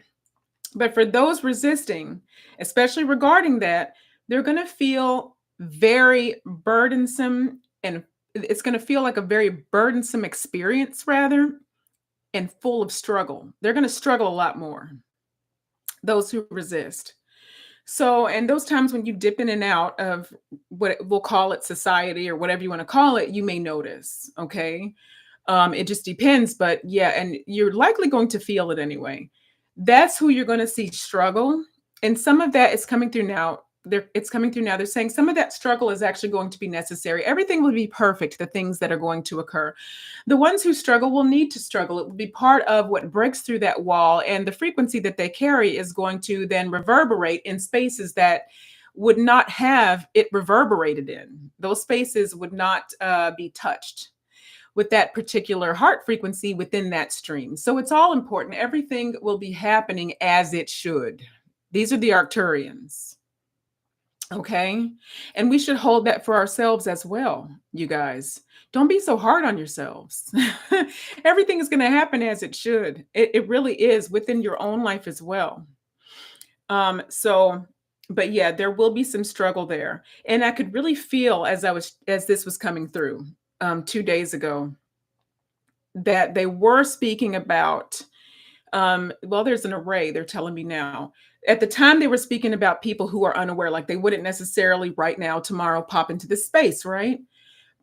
But for those resisting, especially regarding that, they're going to feel very burdensome, and it's going to feel like a very burdensome experience rather, and full of struggle. They're going to struggle a lot more, those who resist. So, and those times when you dip in and out of what we'll call it society or whatever you want to call it, you may notice. Okay. It just depends. But yeah, and you're likely going to feel it anyway. That's who you're going to see struggle. And some of that is coming through now. It's coming through now. They're saying some of that struggle is actually going to be necessary. Everything will be perfect, the things that are going to occur. The ones who struggle will need to struggle. It will be part of what breaks through that wall. And the frequency that they carry is going to then reverberate in spaces that would not have it reverberated in. Those spaces would not be touched with that particular heart frequency within that stream. So it's all important. Everything will be happening as it should. These are the Arcturians. Okay. And we should hold that for ourselves as well, you guys. Don't be so hard on yourselves. Everything is going to happen as it should. It really is within your own life as well. So, but yeah, there will be some struggle there. And I could really feel as this was coming through 2 days ago that they were speaking about well, there's an array, they're telling me now. At the time, they were speaking about people who are unaware, like they wouldn't necessarily right now, tomorrow, pop into this space, right?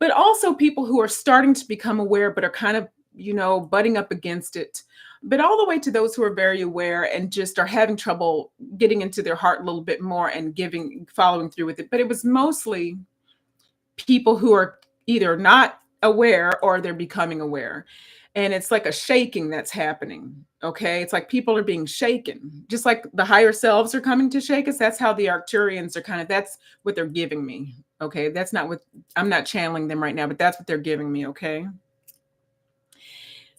But also people who are starting to become aware, but are kind of, butting up against it. But all the way to those who are very aware and just are having trouble getting into their heart a little bit more and following through with it. But it was mostly people who are either not aware or they're becoming aware. And it's like a shaking that's happening. Okay. It's like people are being shaken, just like the higher selves are coming to shake us. That's how the Arcturians are that's what they're giving me. Okay. That's not what I'm not channeling them right now, but that's what they're giving me. Okay.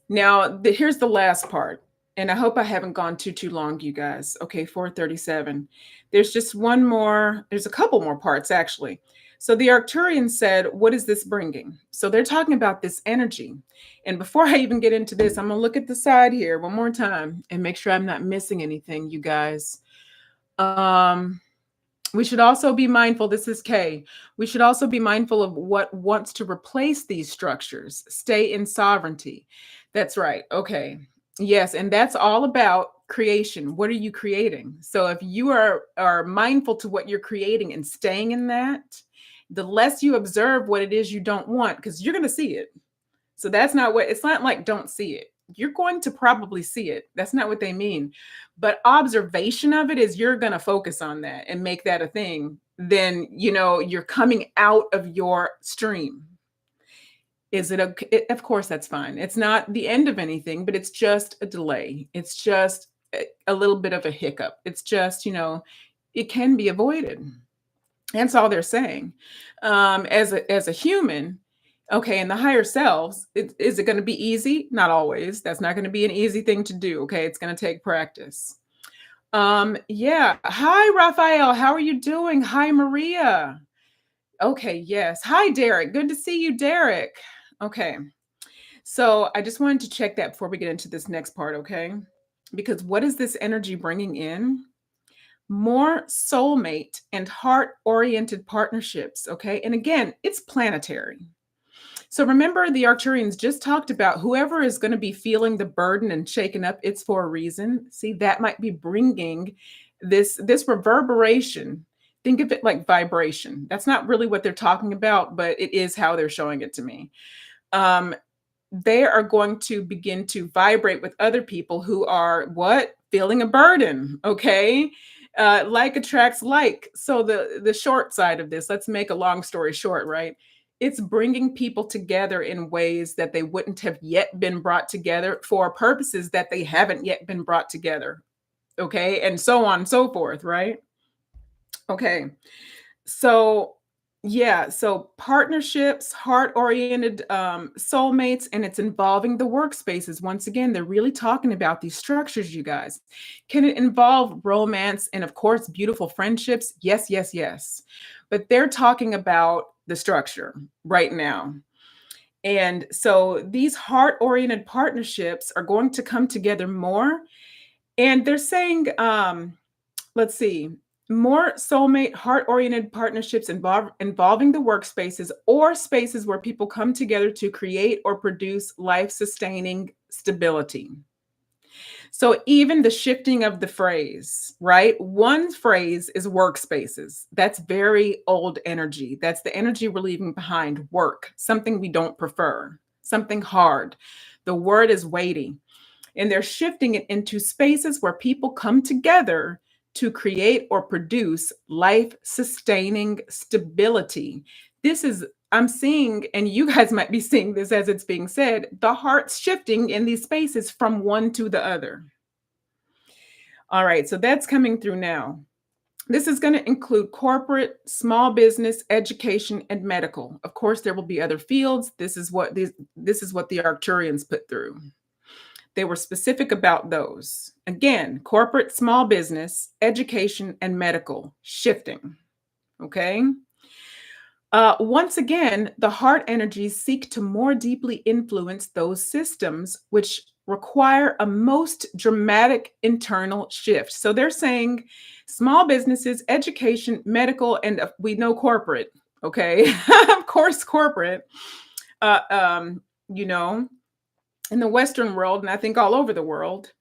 Now, here's the last part. And I hope I haven't gone too long, you guys. Okay, 437. There's just one more, there's a couple more parts actually. So the Arcturian said, what is this bringing? So they're talking about this energy. And before I even get into this, I'm going to look at the side here one more time and make sure I'm not missing anything, you guys. We should also be mindful, this is K. We should also be mindful of what wants to replace these structures. Stay in sovereignty. That's right. Okay. Yes, and that's all about creation. What are you creating? So if you are mindful to what you're creating and staying in that, the less you observe what it is you don't want, because you're going to see it. So that's not what it's not like don't see it. You're going to probably see it. That's not what they mean. But observation of it is you're going to focus on that and make that a thing. Then, you're coming out of your stream. Is it okay? Of course, that's fine. It's not the end of anything, but it's just a delay. It's just a little bit of a hiccup. It's just, it can be avoided. That's all they're saying. As a human, okay, and the higher selves, is it going to be easy? Not always. That's not going to be an easy thing to do. Okay, it's going to take practice. Yeah. Hi, Raphael. How are you doing? Hi, Maria. Okay, yes. Hi, Derek. Good to see you, Derek. Okay. So I just wanted to check that before we get into this next part, okay? Because what is this energy bringing in? More soulmate and heart-oriented partnerships, okay? And again, it's planetary. So remember, the Arcturians just talked about whoever is going to be feeling the burden and shaken up, it's for a reason. See, that might be bringing this reverberation. Think of it like vibration. That's not really what they're talking about, but it is how they're showing it to me. They are going to begin to vibrate with other people who are what? Feeling a burden, okay? Like attracts like. So the short side of this, let's make a long story short, right? It's bringing people together in ways that they wouldn't have yet been brought together for purposes that they haven't yet been brought together, okay? And so on and so forth, right? Okay. So Yeah, so partnerships, heart-oriented, soulmates, and it's involving the workspaces. Once again, they're really talking about these structures, you guys. Can it involve romance and, of course, beautiful friendships? Yes, yes, yes. But they're talking about the structure right now. And so these heart-oriented partnerships are going to come together more. And they're saying, let's see, more soulmate, heart-oriented partnerships involving the workspaces or spaces where people come together to create or produce life-sustaining stability. So even the shifting of the phrase, right? One phrase is workspaces. That's very old energy. That's the energy we're leaving behind, work, something we don't prefer, something hard. The word is weighty, and they're shifting it into spaces where people come together to create or produce life sustaining stability. This is, I'm seeing, and you guys might be seeing this as it's being said, the heart's shifting in these spaces from one to the other. All right, so that's coming through now. This is going to include corporate, small business, education, and medical. Of course, there will be other fields. This is what the Arcturians put through. They were specific about those. Again, corporate, small business, education, and medical shifting. Okay. Once again, the heart energies seek to more deeply influence those systems which require a most dramatic internal shift. So they're saying small businesses, education, medical, and we know corporate. Okay. Of course, corporate. Uh, um, you know, in the Western world, and I think all over the world,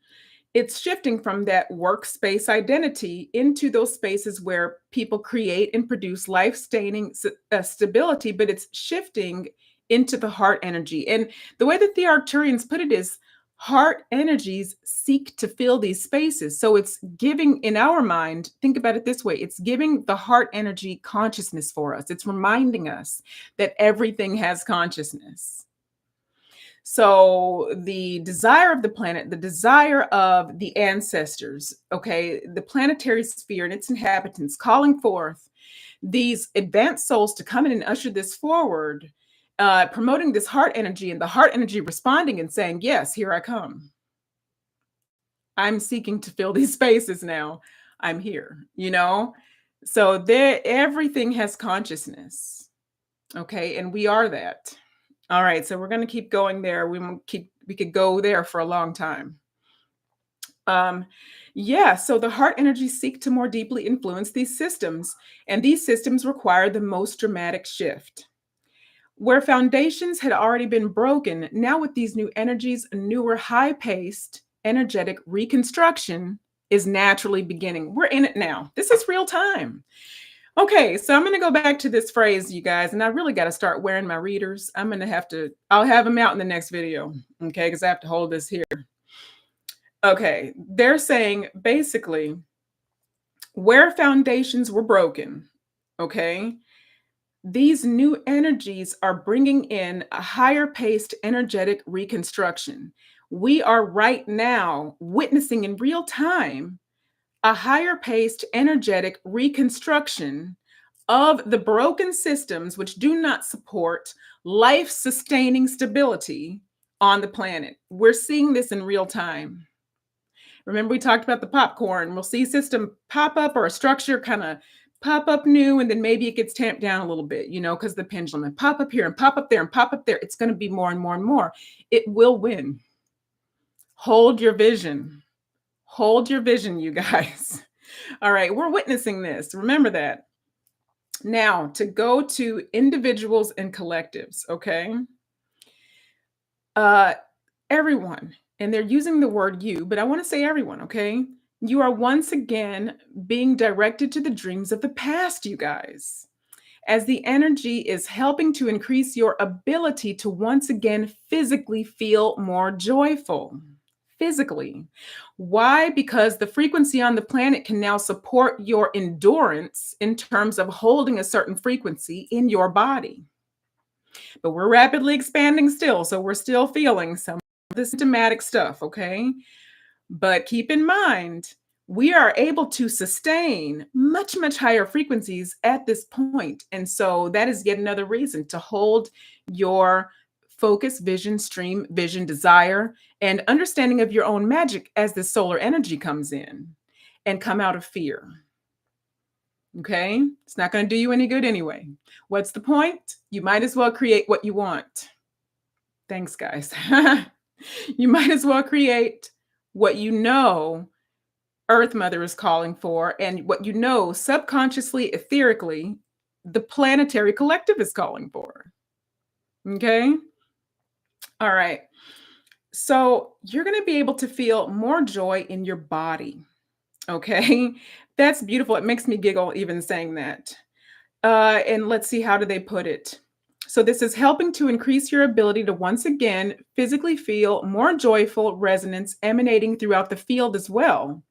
it's shifting from that workspace identity into those spaces where people create and produce life-sustaining stability, but it's shifting into the heart energy. And the way that the Arcturians put it is heart energies seek to fill these spaces. So it's giving, in our mind, think about it this way, it's giving the heart energy consciousness for us. It's reminding us that everything has consciousness. So the desire of the planet, the desire of the ancestors, okay, the planetary sphere and its inhabitants calling forth these advanced souls to come in and usher this forward, promoting this heart energy and the heart energy responding and saying, yes, here I come. I'm seeking to fill these spaces now. I'm here, you know? So there, everything has consciousness. Okay. And we are that. All right, so we're going to keep going there. We could go there for a long time. Um, yeah, so the heart energies seek to more deeply influence these systems, and these systems require the most dramatic shift. Where foundations had already been broken, now with these new energies, a newer, high-paced, energetic reconstruction is naturally beginning. We're in it now. This is real time. Okay, so I'm going to go back to this phrase, you guys, and I really got to start wearing my readers. I'm going to have to, I'll have them out in the next video, okay, because I have to hold this here. Okay, they're saying basically where foundations were broken, okay, these new energies are bringing in a higher paced energetic reconstruction. We are right now witnessing in real time a higher paced energetic reconstruction of the broken systems which do not support life sustaining stability on the planet. We're seeing this in real time. Remember, we talked about the popcorn. We'll see system pop up or a structure kind of pop up new, and then maybe it gets tamped down a little bit, you know, because the pendulum and pop up here and pop up there and pop up there. It's going to be more and more and more. It will win. Hold your vision. Hold your vision, you guys. All right, we're witnessing this. Remember that. Now, to go to individuals and collectives, okay? Uh, everyone, and they're using the word you, but I want to say everyone, okay? You are once again being directed to the dreams of the past, you guys, as the energy is helping to increase your ability to once again physically feel more joyful. Physically. Why? Because the frequency on the planet can now support your endurance in terms of holding a certain frequency in your body. But we're rapidly expanding still, so we're still feeling some of the symptomatic stuff, okay? But keep in mind, we are able to sustain much, much higher frequencies at this point. And so that is yet another reason to hold your focus, vision, stream, vision, desire, and understanding of your own magic as the solar energy comes in and come out of fear. Okay? It's not going to do you any good anyway. What's the point? You might as well create what you want. Thanks, guys. You might as well create what you know Earth Mother is calling for, and what you know subconsciously, etherically, the planetary collective is calling for. Okay? All right. So you're going to be able to feel more joy in your body. Okay? That's beautiful. It makes me giggle even saying that. And let's see, how do they put it? So this is helping to increase your ability to once again physically feel more joyful resonance emanating throughout the field as well.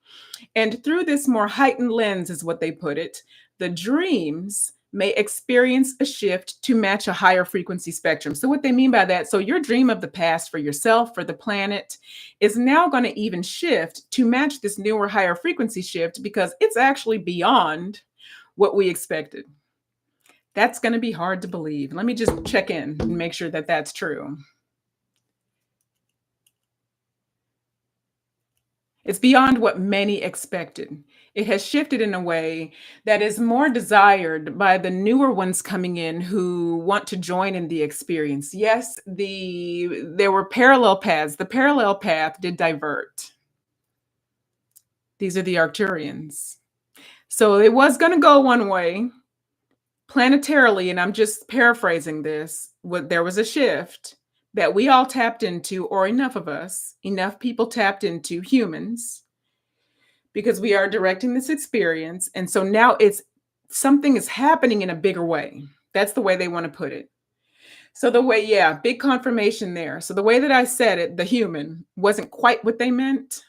And through this more heightened lens, is what they put it, the dreams may experience a shift to match a higher frequency spectrum. So, what they mean by that, so your dream of the past for yourself, for the planet, is now going to even shift to match this newer, higher frequency shift because it's actually beyond what we expected. That's going to be hard to believe. Let me just check in and make sure that that's true. It's beyond what many expected. It has shifted in a way that is more desired by the newer ones coming in who want to join in the experience. Yes, there were parallel paths. The parallel path did divert. These are the Arcturians. So it was going to go one way planetarily, and I'm just paraphrasing this. There was a shift that we all tapped into, or enough of us, enough people tapped into, humans, because we are directing this experience. And so now it's something is happening in a bigger way. That's the way they want to put it. So the way, yeah, big confirmation there. So the way that I said it, the human wasn't quite what they meant,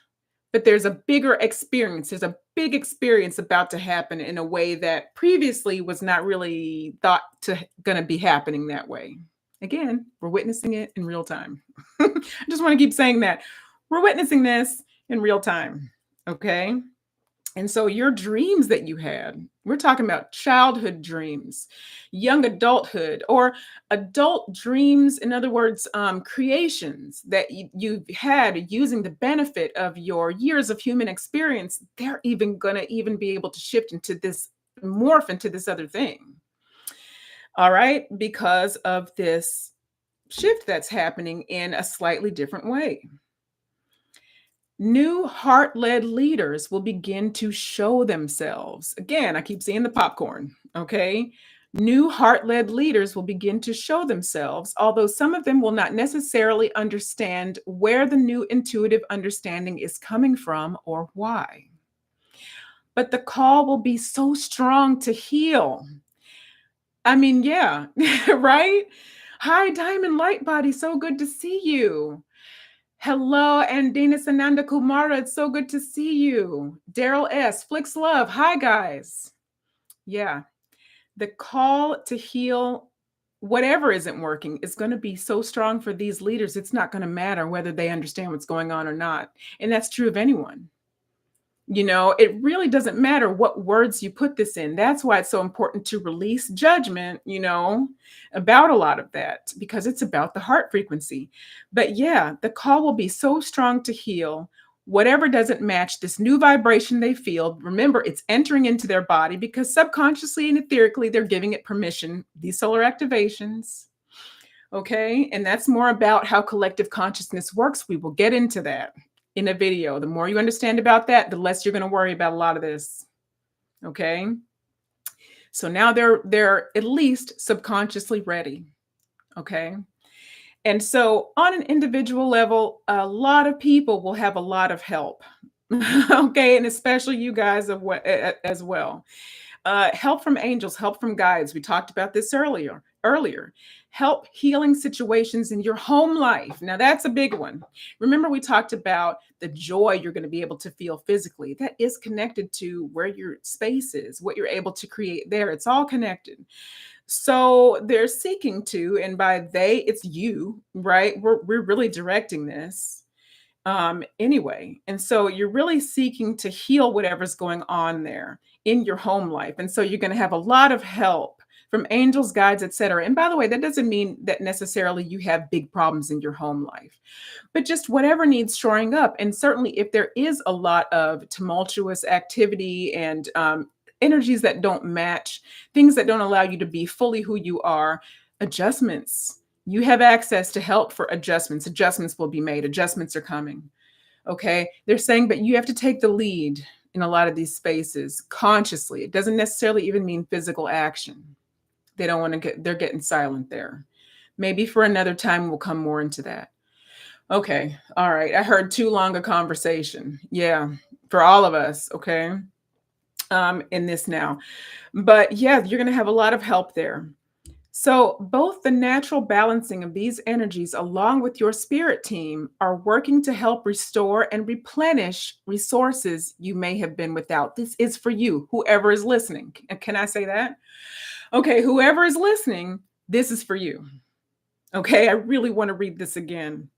but there's a bigger experience. There's a big experience about to happen in a way that previously was not really thought to going to be happening that way. Again, we're witnessing it in real time. I just want to keep saying that. We're witnessing this in real time. Okay. And so your dreams that you had, we're talking about childhood dreams, young adulthood, or adult dreams. In other words, creations that you've had using the benefit of your years of human experience. They're even going to even be able to shift into this, morph into this other thing. All right. Because of this shift that's happening in a slightly different way. New heart-led leaders will begin to show themselves. Again, I keep seeing the popcorn, okay? New heart-led leaders will begin to show themselves, although some of them will not necessarily understand where the new intuitive understanding is coming from or why. But the call will be so strong to heal. I mean, yeah, right? Hi, Diamond Light Body, so good to see you. Hello, Andina Sananda Kumara. It's so good to see you. Daryl S. Flicks Love. Hi, guys. Yeah. The call to heal whatever isn't working is going to be so strong for these leaders. It's not going to matter whether they understand what's going on or not. And that's true of anyone. You know, it really doesn't matter what words you put this in. That's why it's so important to release judgment, you know, about a lot of that, because it's about the heart frequency. But yeah, the call will be so strong to heal whatever doesn't match this new vibration they feel. Remember, it's entering into their body because subconsciously and etherically, they're giving it permission, these solar activations. Okay. And that's more about how collective consciousness works. We will get into that in a video. The more you understand about that, the less you're going to worry about a lot of this. Okay. So now they're at least subconsciously ready. Okay. And so on an individual level, a lot of people will have a lot of help. Okay. And especially you guys as well. Help from angels, help from guides. We talked about this earlier. Help healing situations in your home life. Now that's a big one. Remember, we talked about the joy you're going to be able to feel physically. That is connected to where your space is, what you're able to create there. It's all connected. So they're seeking to, and by they, it's you, right? We're really directing this. anyway. And so you're really seeking to heal whatever's going on there in your home life. And so you're going to have a lot of help from angels, guides, etc. And by the way, that doesn't mean that necessarily you have big problems in your home life, but just whatever needs shoring up. And certainly, if there is a lot of tumultuous activity and energies that don't match, things that don't allow you to be fully who you are, adjustments. You have access to help for adjustments. Adjustments will be made. Adjustments are coming. Okay. They're saying, but you have to take the lead in a lot of these spaces consciously. It doesn't necessarily even mean physical action. They don't want to get, they're getting silent there. Maybe for another time, we'll come more into that. Okay. All right. I heard too long a conversation. Yeah. For all of us. Okay. In this now. But yeah, you're going to have a lot of help there. So, both the natural balancing of these energies, along with your spirit team, are working to help restore and replenish resources you may have been without. This is for you, whoever is listening. Can I say that? Okay, whoever is listening, this is for you. Okay, I really want to read this again.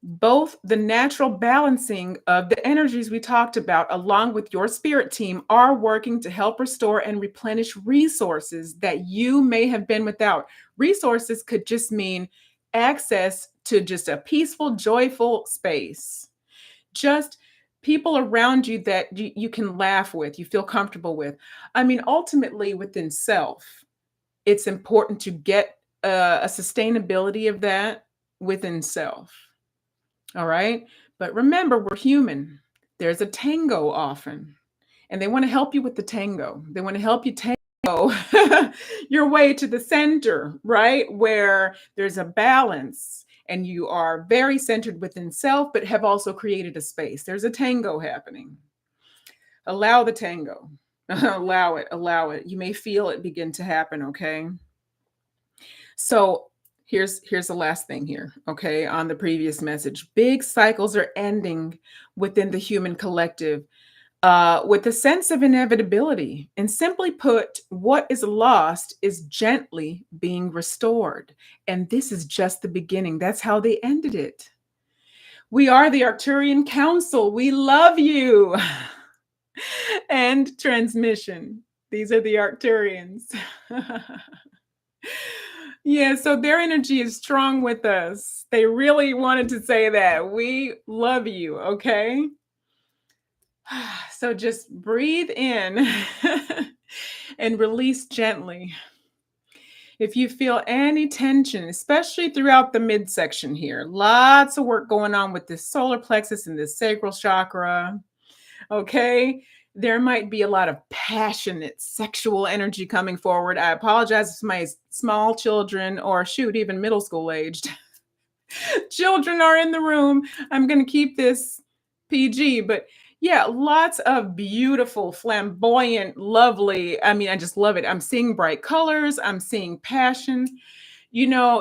Both the natural balancing of the energies we talked about, along with your spirit team, are working to help restore and replenish resources that you may have been without. Resources could just mean access to just a peaceful, joyful space. Just people around you that you can laugh with, you feel comfortable with. I mean, ultimately, within self, it's important to get a sustainability of that within self. All right. But remember, we're human. There's a tango often, and they want to help you with the tango. They want to help you tango your way to the center, right? Where there's a balance and you are very centered within self, but have also created a space. There's a tango happening. Allow the tango. Allow it. Allow it. You may feel it begin to happen. Okay. So here's the last thing here, okay, on the previous message. Big cycles are ending within the human collective with a sense of inevitability. And simply put, what is lost is gently being restored. And this is just the beginning. That's how they ended it. We are the Arcturian Council. We love you. And transmission. These are the Arcturians. Yeah, so their energy is strong with us. They really wanted to say that. We love you, okay? So just breathe in and release gently. If you feel any tension, especially throughout the midsection here, lots of work going on with this solar plexus and this sacral chakra, okay? There might be a lot of passionate sexual energy coming forward. I apologize to my small children, or shoot, even middle school aged children are in the room. I'm going to keep this PG, but yeah, lots of beautiful, flamboyant, lovely. I mean, I just love it. I'm seeing bright colors, I'm seeing passion,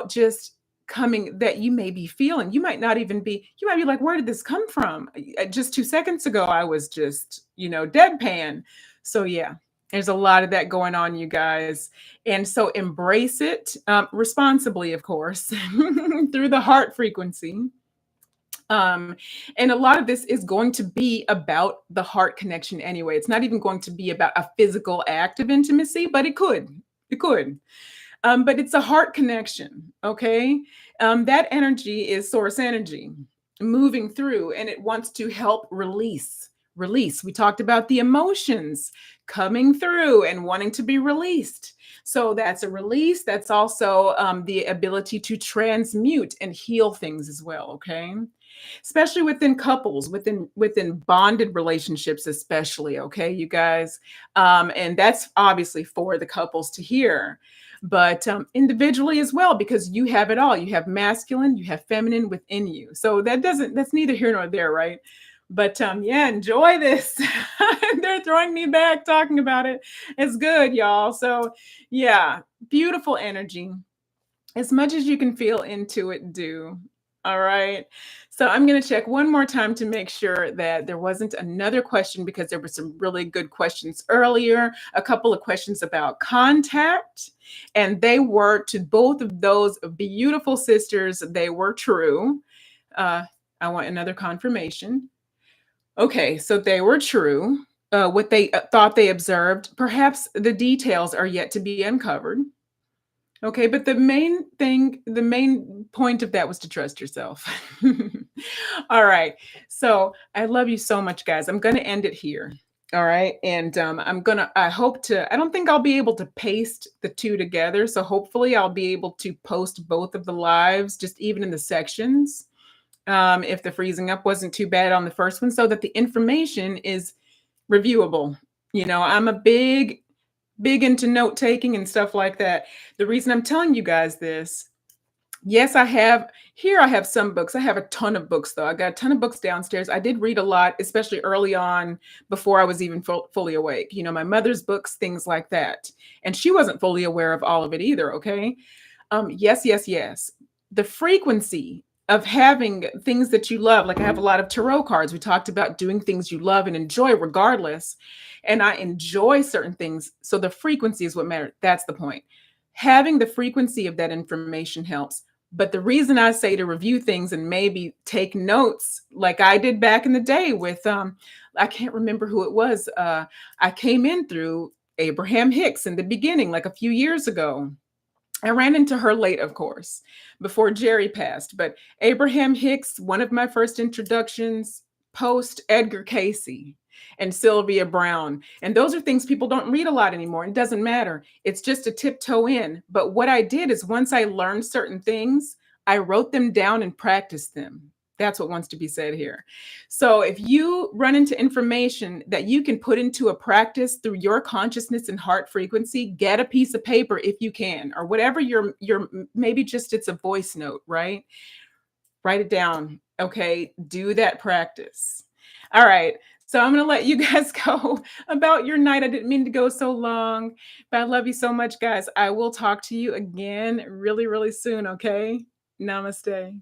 just coming that you may be feeling. You might not even be, you might be like, where did this come from? Just 2 seconds ago, I was just, deadpan. So, yeah, there's a lot of that going on, you guys. And so embrace it responsibly, of course, through the heart frequency. And a lot of this is going to be about the heart connection anyway. It's not even going to be about a physical act of intimacy, but it could. It could. But it's a heart connection, okay? That energy is source energy moving through, and it wants to help release. Release. We talked about the emotions coming through and wanting to be released. So that's a release. That's also the ability to transmute and heal things as well, okay? Especially within couples, within bonded relationships, especially, okay, you guys. And that's obviously for the couples to hear, but individually as well, because you have it all. You have masculine, you have feminine within you. So that's neither here nor there, right? But yeah, enjoy this. They're throwing me back talking about it. It's good, y'all. So yeah, beautiful energy. As much as you can feel into it, do. All right. So I'm going to check one more time to make sure that there wasn't another question, because there were some really good questions earlier. A couple of questions about contact, and they were to both of those beautiful sisters. They were true. I want another confirmation. Okay, so they were true. What they thought they observed, perhaps the details are yet to be uncovered. Okay, but the main point of that was to trust yourself. All right. So I love you so much, guys. I'm going to end it here. All right. And I hope to, I don't think I'll be able to paste the two together. So hopefully I'll be able to post both of the lives, just even in the sections, if the freezing up wasn't too bad on the first one, so that the information is reviewable. I'm a big into note taking and stuff like that. The reason I'm telling you guys this, yes, I have some books. I have a ton of books though. I got a ton of books downstairs. I did read a lot, especially early on before I was even fully awake. My mother's books, things like that. And she wasn't fully aware of all of it either, okay? Yes, yes, yes. The frequency of having things that you love, like I have a lot of tarot cards. We talked about doing things you love and enjoy regardless. And I enjoy certain things. So the frequency is what matters. That's the point. Having the frequency of that information helps. But the reason I say to review things and maybe take notes, like I did back in the day with, I can't remember who it was. I came in through Abraham-Hicks in the beginning, like a few years ago. I ran into her late, of course, before Jerry passed. But Abraham-Hicks, one of my first introductions, post Edgar Casey and Sylvia Brown. And those are things people don't read a lot anymore. It doesn't matter. It's just a tiptoe in. But what I did is once I learned certain things, I wrote them down and practiced them. That's what wants to be said here. So if you run into information that you can put into a practice through your consciousness and heart frequency, get a piece of paper if you can, or whatever your maybe just it's a voice note, right? Write it down. Okay, do that practice. All right. So I'm going to let you guys go about your night. I didn't mean to go so long, but I love you so much, guys. I will talk to you again really, really soon. Okay. Namaste.